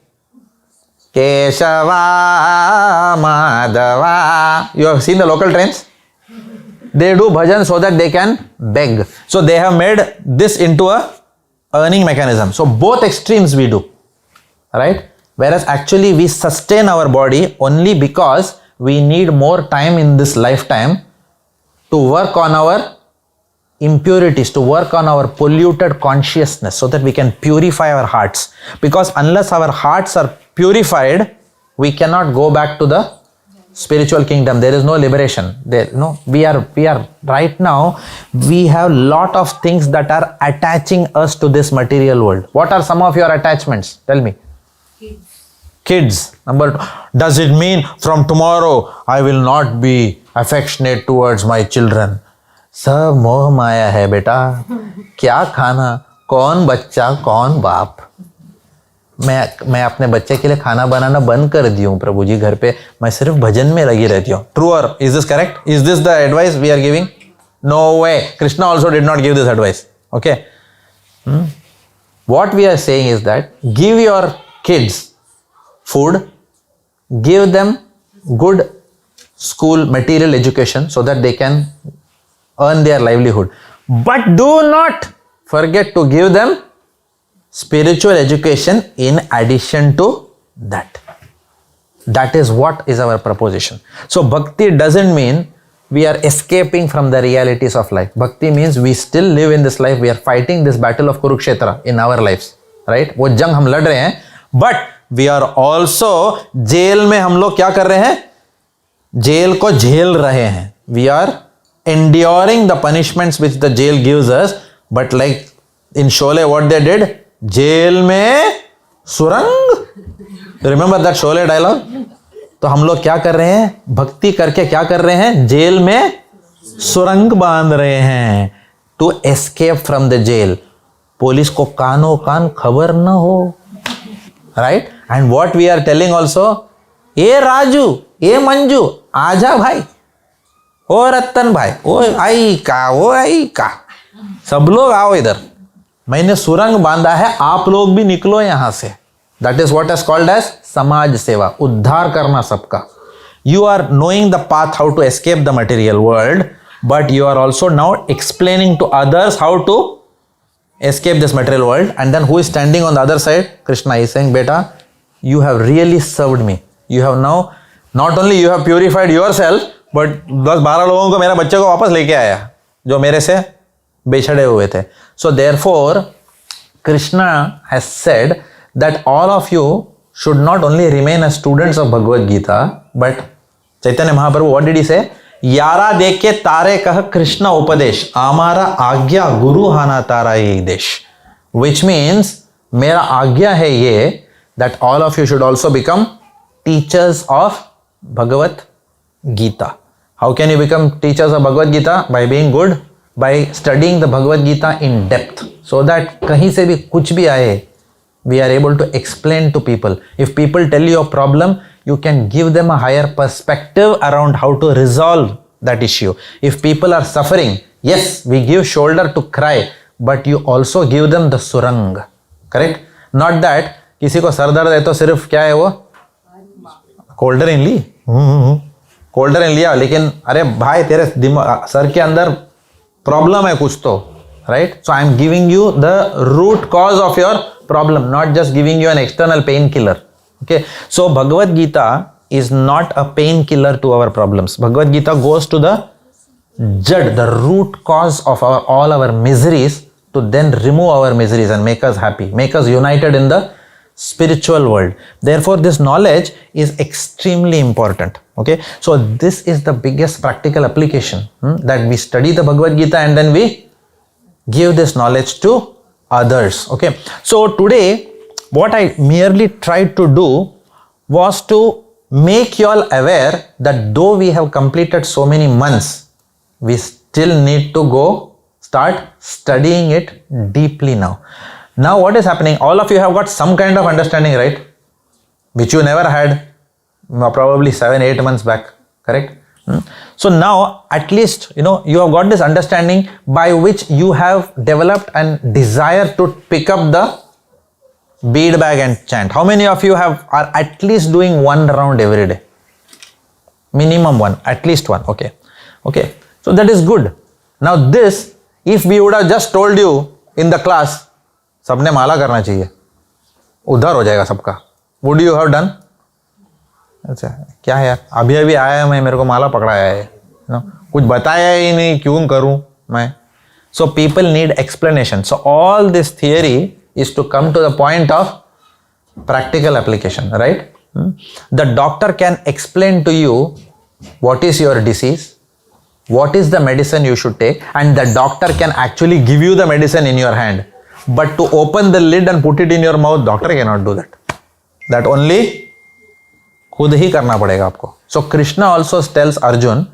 Keshava Madhava. You have seen the local trains? They do bhajan so that they can beg. So they have made this into a earning mechanism. So both extremes we do. Right? Whereas actually we sustain our body only because we need more time in this lifetime to work on our impurities, to work on our polluted consciousness so that we can purify our hearts. Because unless our hearts are purified, we cannot go back to the spiritual kingdom. There is no liberation. We are right now, we have lot of things that are attaching us to this material world. What are some of your attachments? Tell me. Kids. Number 2. Does it mean from tomorrow I will not be affectionate towards my children? सब मोह माया है बेटा. क्या खाना, कौन बच्चा, कौन बाप. मैं अपने बच्चे के लिए खाना बनाना बंद कर दी हूँ प्रभु जी घर पे. मैं सिर्फ भजन में लगी रहती हूँ. True or is this correct? Is this the advice we are giving? No way. Krishna also did not give this advice. Okay. What we are saying is that give your kids food, give them good school material education so that they can earn their livelihood. But do not forget to give them spiritual education in addition to that. That is what is our proposition. So bhakti doesn't mean we are escaping from the realities of life. Bhakti means we still live in this life. We are fighting this battle of Kurukshetra in our lives. Right? वो जंग हम लड़ रहे हैं. But we are also jail में हम लोग क्या कर रहे हैं? जेल को झेल रहे हैं. We are enduring the punishments which the jail gives us. But like in Sholay, what they did? Jail में सुरंग. Remember that Sholay dialogue? तो हम लोग क्या कर रहे हैं? भक्ति करके क्या कर रहे हैं? जेल में सुरंग बांध रहे हैं. To escape from the jail. Police को कानों कान खबर न हो. Right? And what we are telling also, ए राजू, ए मंजू, आजा भाई, ओ रतन भाई, ओ आई का, सब लोग आओ इधर. मैंने सुरंग बांधा है, आप लोग भी निकलो यहां से. That is what is called as समाज सेवा. उद्धार करना सबका. You are knowing the path how to escape the material world, but you are also now explaining to others how to escape this material world. And then who is standing on the other side? Krishna is saying, beta, you have really served me. You have now, not only you have purified yourself, but 10-12 लोगों को मेरा बच्चे को वापस लेके आया जो मेरे से बेछड़े हुए थे. So therefore, Krishna has said that all of you should not only remain as students of Bhagavad Gita, but Chaitanya Mahaprabhu, what did he say? यारा देख के तारे कह कृष्ण उपदेश, आमारा आज्ञा गुरु हाना तारा ये देश. Which means, मेरा आज्ञा है ये, that all of you should also become teachers of Bhagavad Gita. How can you become teachers of Bhagavad Gita? By being good, by studying the Bhagavad Gita in depth, so that कहीं से भी कुछ भी आए, we are able to explain to people. If people tell you a problem, you can give them a higher perspective around how to resolve that issue. If people are suffering, yes, we give shoulder to cry, but you also give them the surang. Correct? Not that किसी को sir दर्द है तो सिर्फ क्या है वो cold drink ली, cold drink लिया, लेकिन अरे भाई तेरे दिमाग सर के अंदर प्रॉब्लम है कुछ तो. Right? So I am giving you the root cause of your problem, not just giving you an external painkiller. Okay, so Bhagavad Gita is not a painkiller to our problems. Bhagavad Gita goes to the jad, the root cause of all our miseries, to then remove our miseries and make us happy, make us united in the spiritual world. Therefore, this knowledge is extremely important. Okay, so this is the biggest practical application, that we study the Bhagavad Gita and then we give this knowledge to others. Okay, so today what I merely tried to do was to make you all aware that though we have completed so many months, we still need to go start studying it deeply now. Now what is happening? All of you have got some kind of understanding, right? Which you never had probably 7-8 months back, correct? So now at least you have got this understanding by which you have developed and desire to pick up the bead bag and chant. How many of you are at least doing one round every day? Minimum one, at least one. Okay, so that is good. Now this, if we would have just told you in the class, सबने माला करना चाहिए, उधर हो जाएगा सबका, would you have done? अच्छा क्या है यार, अभी अभी आया मैं, मेरे को माला पकड़ाया है, कुछ बताया ही नहीं, क्यों करूं मैं? So people need explanation. So all this theory is to come to the point of practical application, right? The doctor can explain to you what is your disease, what is the medicine you should take, and the doctor can actually give you the medicine in your hand. But to open the lid and put it in your mouth, doctor cannot do that. That only खुद ही करना पड़ेगा आपको. So Krishna also tells Arjun,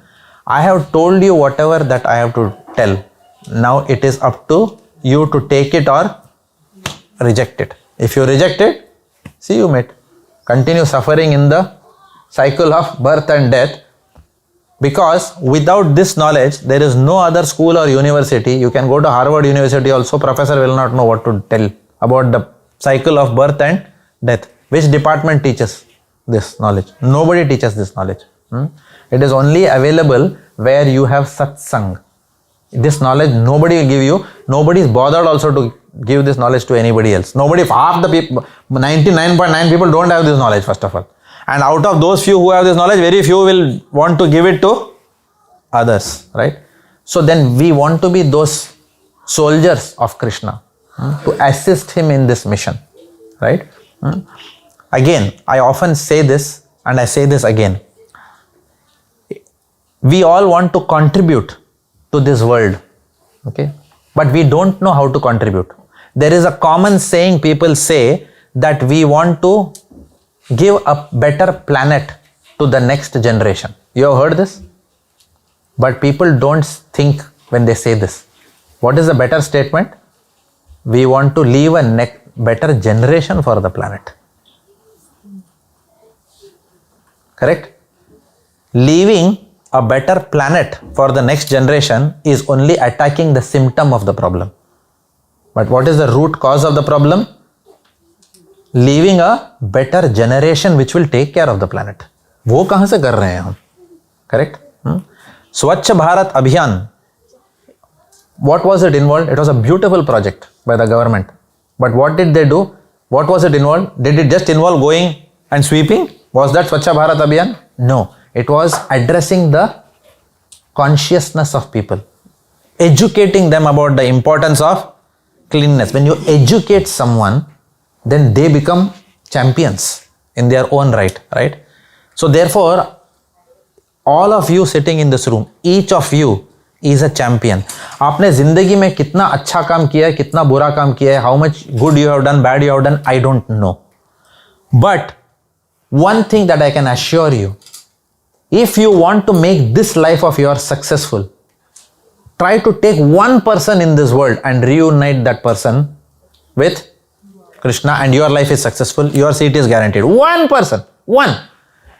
I have told you whatever that I have to tell. Now it is up to you to take it or reject it. If you reject it, see you mate. Continue suffering in the cycle of birth and death, because without this knowledge, there is no other school or university. You can go to Harvard University also, professor will not know what to tell about the cycle of birth and death. Which department teaches this knowledge? Nobody teaches this knowledge. It is only available where you have satsang. This knowledge nobody will give you. Nobody is bothered also to give this knowledge to anybody else. Nobody, half the people, 99.9 people don't have this knowledge first of all. And out of those few who have this knowledge, very few will want to give it to others, right? So then we want to be those soldiers of Krishna, to assist him in this mission, right? Again, I often say this and I say this again. We all want to contribute to this world, okay? But we don't know how to contribute. There is a common saying people say that we want to give a better planet to the next generation. You have heard this? But people don't think when they say this. What is the better statement? We want to leave a better generation for the planet. Correct? Leaving a better planet for the next generation is only attacking the symptom of the problem. But what is the root cause of the problem? Leaving a better generation which will take care of the planet. वो कहाँ से कर रहे हैं हम? Correct? Swachh Bharat Abhiyan. What was it involved? It was a beautiful project by the government. But what did they do? What was it involved? Did it just involve going and sweeping? Was that Swachh Bharat Abhiyan? No. It was addressing the consciousness of people. Educating them about the importance of cleanliness. When you educate someone, then they become champions in their own right, right? So therefore, all of you sitting in this room, each of you is a champion. आपने जिंदगी में कितना अच्छा काम किया है, कितना बुरा काम किया है, how much good you have done, bad you have done, I don't know. But one thing that I can assure you, if you want to make this life of yours successful, try to take one person in this world and reunite that person with Krishna, and your life is successful. Your seat is guaranteed. One person. One.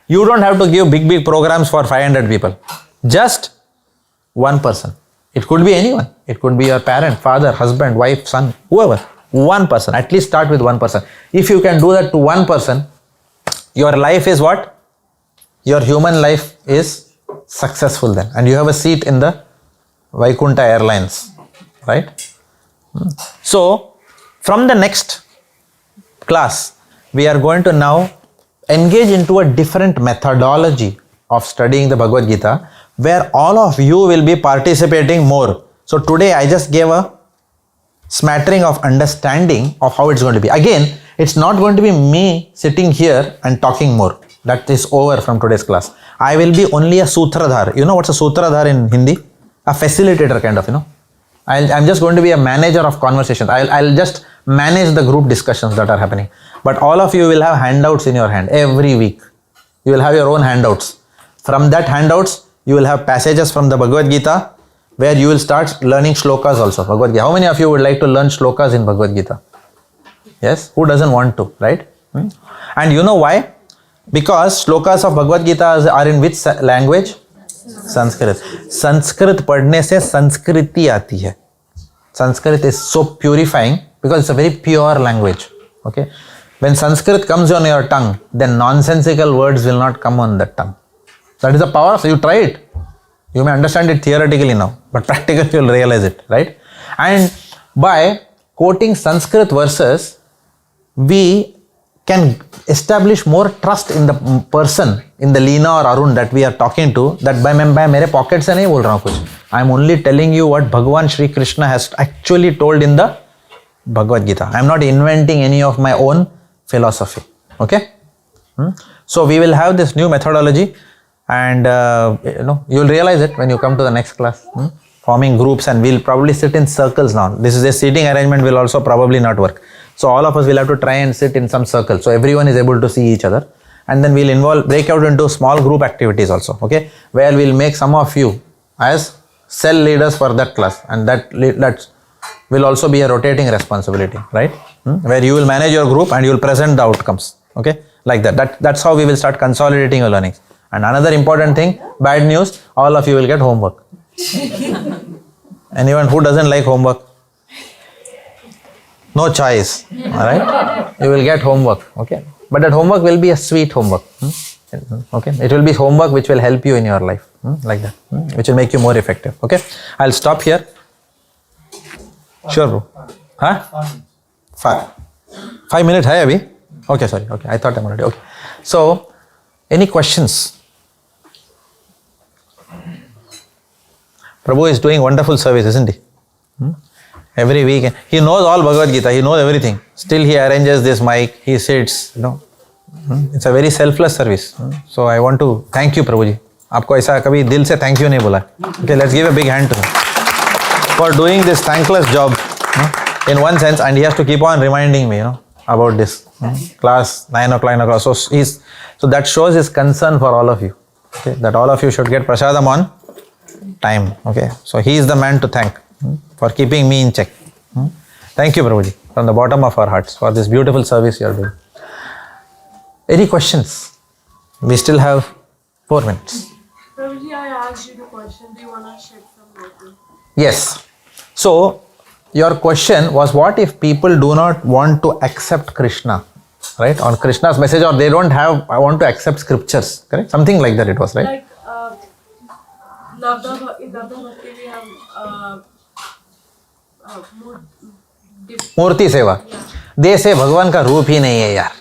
You don't have to give big programs for 500 people. Just one person. It could be anyone. It could be your parent, father, husband, wife, son, whoever. One person. At least start with one person. If you can do that to one person, your life is what? Your human life is successful then. And you have a seat in the Vaikunta Airlines. Right? So, from the next class, we are going to now engage into a different methodology of studying the Bhagavad Gita, where all of you will be participating more. So today I just gave a smattering of understanding of how it's going to be. Again, It's not going to be me sitting here and talking more. That is over from today's class. I will be only a sutradhar. You know what's a sutradhar in Hindi? A facilitator kind of, I'm just going to be a manager of conversations. I'll just manage the group discussions that are happening. But all of you will have handouts in your hand every week. You will have your own handouts. From that handouts, you will have passages from the Bhagavad Gita where you will start learning shlokas also. Bhagavad Gita. How many of you would like to learn shlokas in Bhagavad Gita? Yes? Who doesn't want to, right? And you know why? Because shlokas of Bhagavad Gita are in which language? Sanskrit. Sanskrit padhne se Sanskriti aati hai. Sanskrit is so purifying because it's a very pure language. Okay? When Sanskrit comes on your tongue, then nonsensical words will not come on that tongue. That is the power of it. You try it. You may understand it theoretically now, but practically you will realize it, right? And by quoting Sanskrit verses, we can establish more trust in the person, in the Leena or Arun that we are talking to, that by mere pocket se nahi bol raha hu kuch. I am only telling you what Bhagavan Shri Krishna has actually told in the Bhagavad Gita. I am not inventing any of my own philosophy. Okay? So we will have this new methodology, and you will realize it when you come to the next class. Forming groups, and we'll probably sit in circles now. This is a seating arrangement will also probably not work. So all of us will have to try and sit in some circle. So everyone is able to see each other. And then we'll break out into small group activities also. Okay? Where we'll make some of you as cell leaders for that class. And that will also be a rotating responsibility, right? Where you will manage your group and you will present the outcomes. Okay? Like that. That's how we will start consolidating your learnings. And another important thing, bad news, all of you will get homework. Anyone who doesn't like homework? No choice. Alright? You will get homework. Okay? But that homework will be a sweet homework. Okay? It will be homework which will help you in your life. Like that. Which will make you more effective. Okay? I'll stop here. Sure, bro. Huh? 5 minutes hai abhi? Okay, sorry. Okay, I thought I'm already. Okay. So, any questions? Prabhu is doing wonderful service, isn't he? Every week. He knows all Bhagavad Gita. He knows everything. Still he arranges this mic. He sits, It's a very selfless service. So I want to thank you, Prabhuji. आपको ऐसा कभी दिल से thank you नहीं बोला. Okay, let's give a big hand to him for doing this thankless job. In one sense, and he has to keep on reminding me, about this class 9 o'clock. So that shows his concern for all of you. Okay, that all of you should get prasadam on time. Okay, so he is the man to thank for keeping me in check. Thank you, Prabhuji, from the bottom of our hearts for this beautiful service you are doing. Any questions? We still have 4 minutes. Prabhuji, I asked you the question. Do you want to shed some light? Yes. So, your question was, what if people do not want to accept Krishna, right? On Krishna's message, or they don't want to accept scriptures, correct? Something like that it was, right? Like, in Navda Bhakti we have Murti Seva. Yeah. They say Bhagavan ka roop hi nahi hai yaar.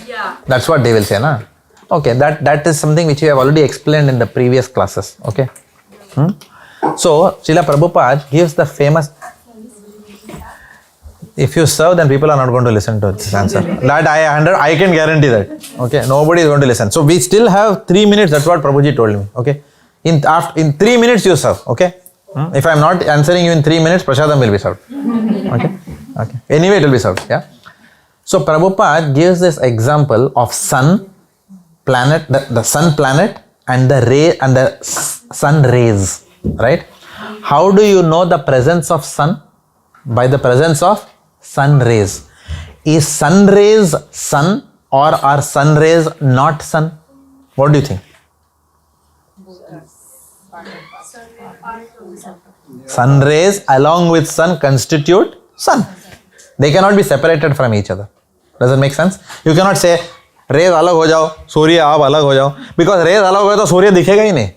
Yeah. That's what they will say, na? Okay, that is something which we have already explained in the previous classes, okay? So, Srila Prabhupada gives the famous... If you serve, then people are not going to listen to this answer. That I can guarantee that. Okay, nobody is going to listen. So we still have 3 minutes. That's what Prabhuji told me. Okay, in 3 minutes you serve. Okay, if I am not answering you in 3 minutes, prasadam will be served. Okay. Anyway, it will be served. Yeah. So Prabhupada gives this example of sun, planet, the sun planet, and the sun rays. Right? How do you know the presence of sun? By the presence of sun rays. Is sun rays sun, or are sun rays not sun? What do you think? Sun rays along with sun constitute sun. They cannot be separated from each other. Does it make sense? You cannot say rays alag ho jao, surya aap alag ho jao, because rays alag ho to surya dikhega hi nahi.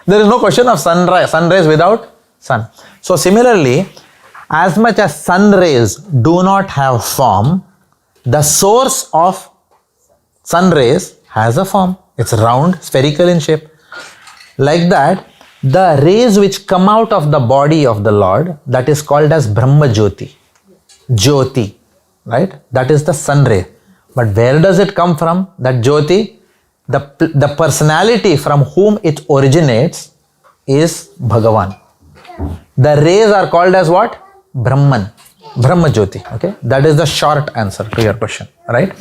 There is no question of sun rays without sun. So similarly, as much as sun rays do not have form, the source of sun rays has a form. It's round, spherical in shape. Like that, the rays which come out of the body of the Lord, that is called as Brahma Jyoti. Jyoti. right? That is the sun ray. But where does it come from? That Jyoti, the personality from whom it originates is Bhagavan. The rays are called as what? Brahman. Brahma Jyoti. Okay, that is the short answer to your question, right?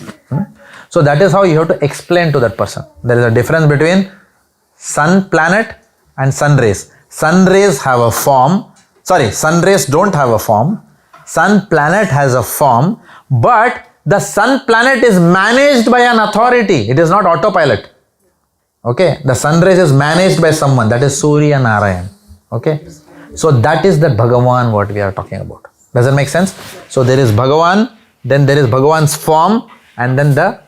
So that is how you have to explain to that person. There is a difference between sun planet and sun rays. Sun rays have a form. Sorry, sun rays don't have a form. Sun planet has a form, but the sun planet is managed by an authority. It is not autopilot. Okay, the sun rays is managed by someone. That is Surya Narayan. Okay, so that is the Bhagavan what we are talking about. Does it make sense? So there is Bhagavan, then there is Bhagavan's form, and then the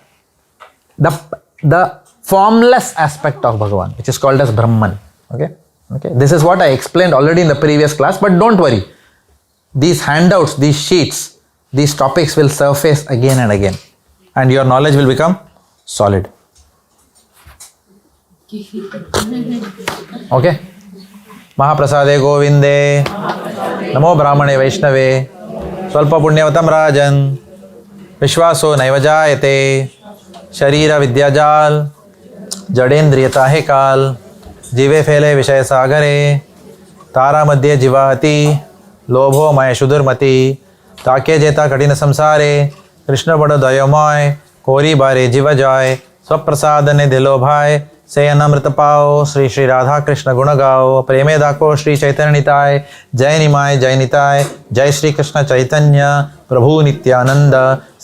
formless aspect of Bhagavan, which is called as Brahman. Okay, this is what I explained already in the previous class, but don't worry. These handouts, these sheets, these topics will surface again and again, and your knowledge will become solid. Okay. Mahaprasade Govinde, Namo Brahmane Vaishnave, Swalpa Punyavatam Rajan, Vishwaso Naivajayate, Sharira Vidyajal, Jadendriyata He Kal, Jive Fele Vishaya Sagare, Tara Madhya Jivati, Lobho Maya Shudurmati, Take Jeta Kadina Samsare, Krishna Bada Dayamoy, Kori Bare Jiva Joy, Swaprasadane Dilo Bhai, से अनमृत पाओ श्री श्री राधा कृष्ण गुण गाओ प्रेमे दाको श्री चैतन्य निताय जय निमाय जय निताय जय श्री कृष्ण चैतन्य प्रभु नित्यानंद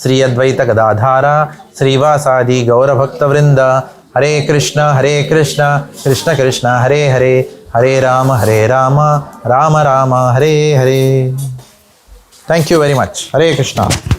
श्री अद्वैत गदाधारा श्रीवासादि गौर भक्त वृंद हरे Krishna Krishna Krishna Hare Hare Hare Ram Ram Ram Hare Hare. Thank you very much. Hare Krishna.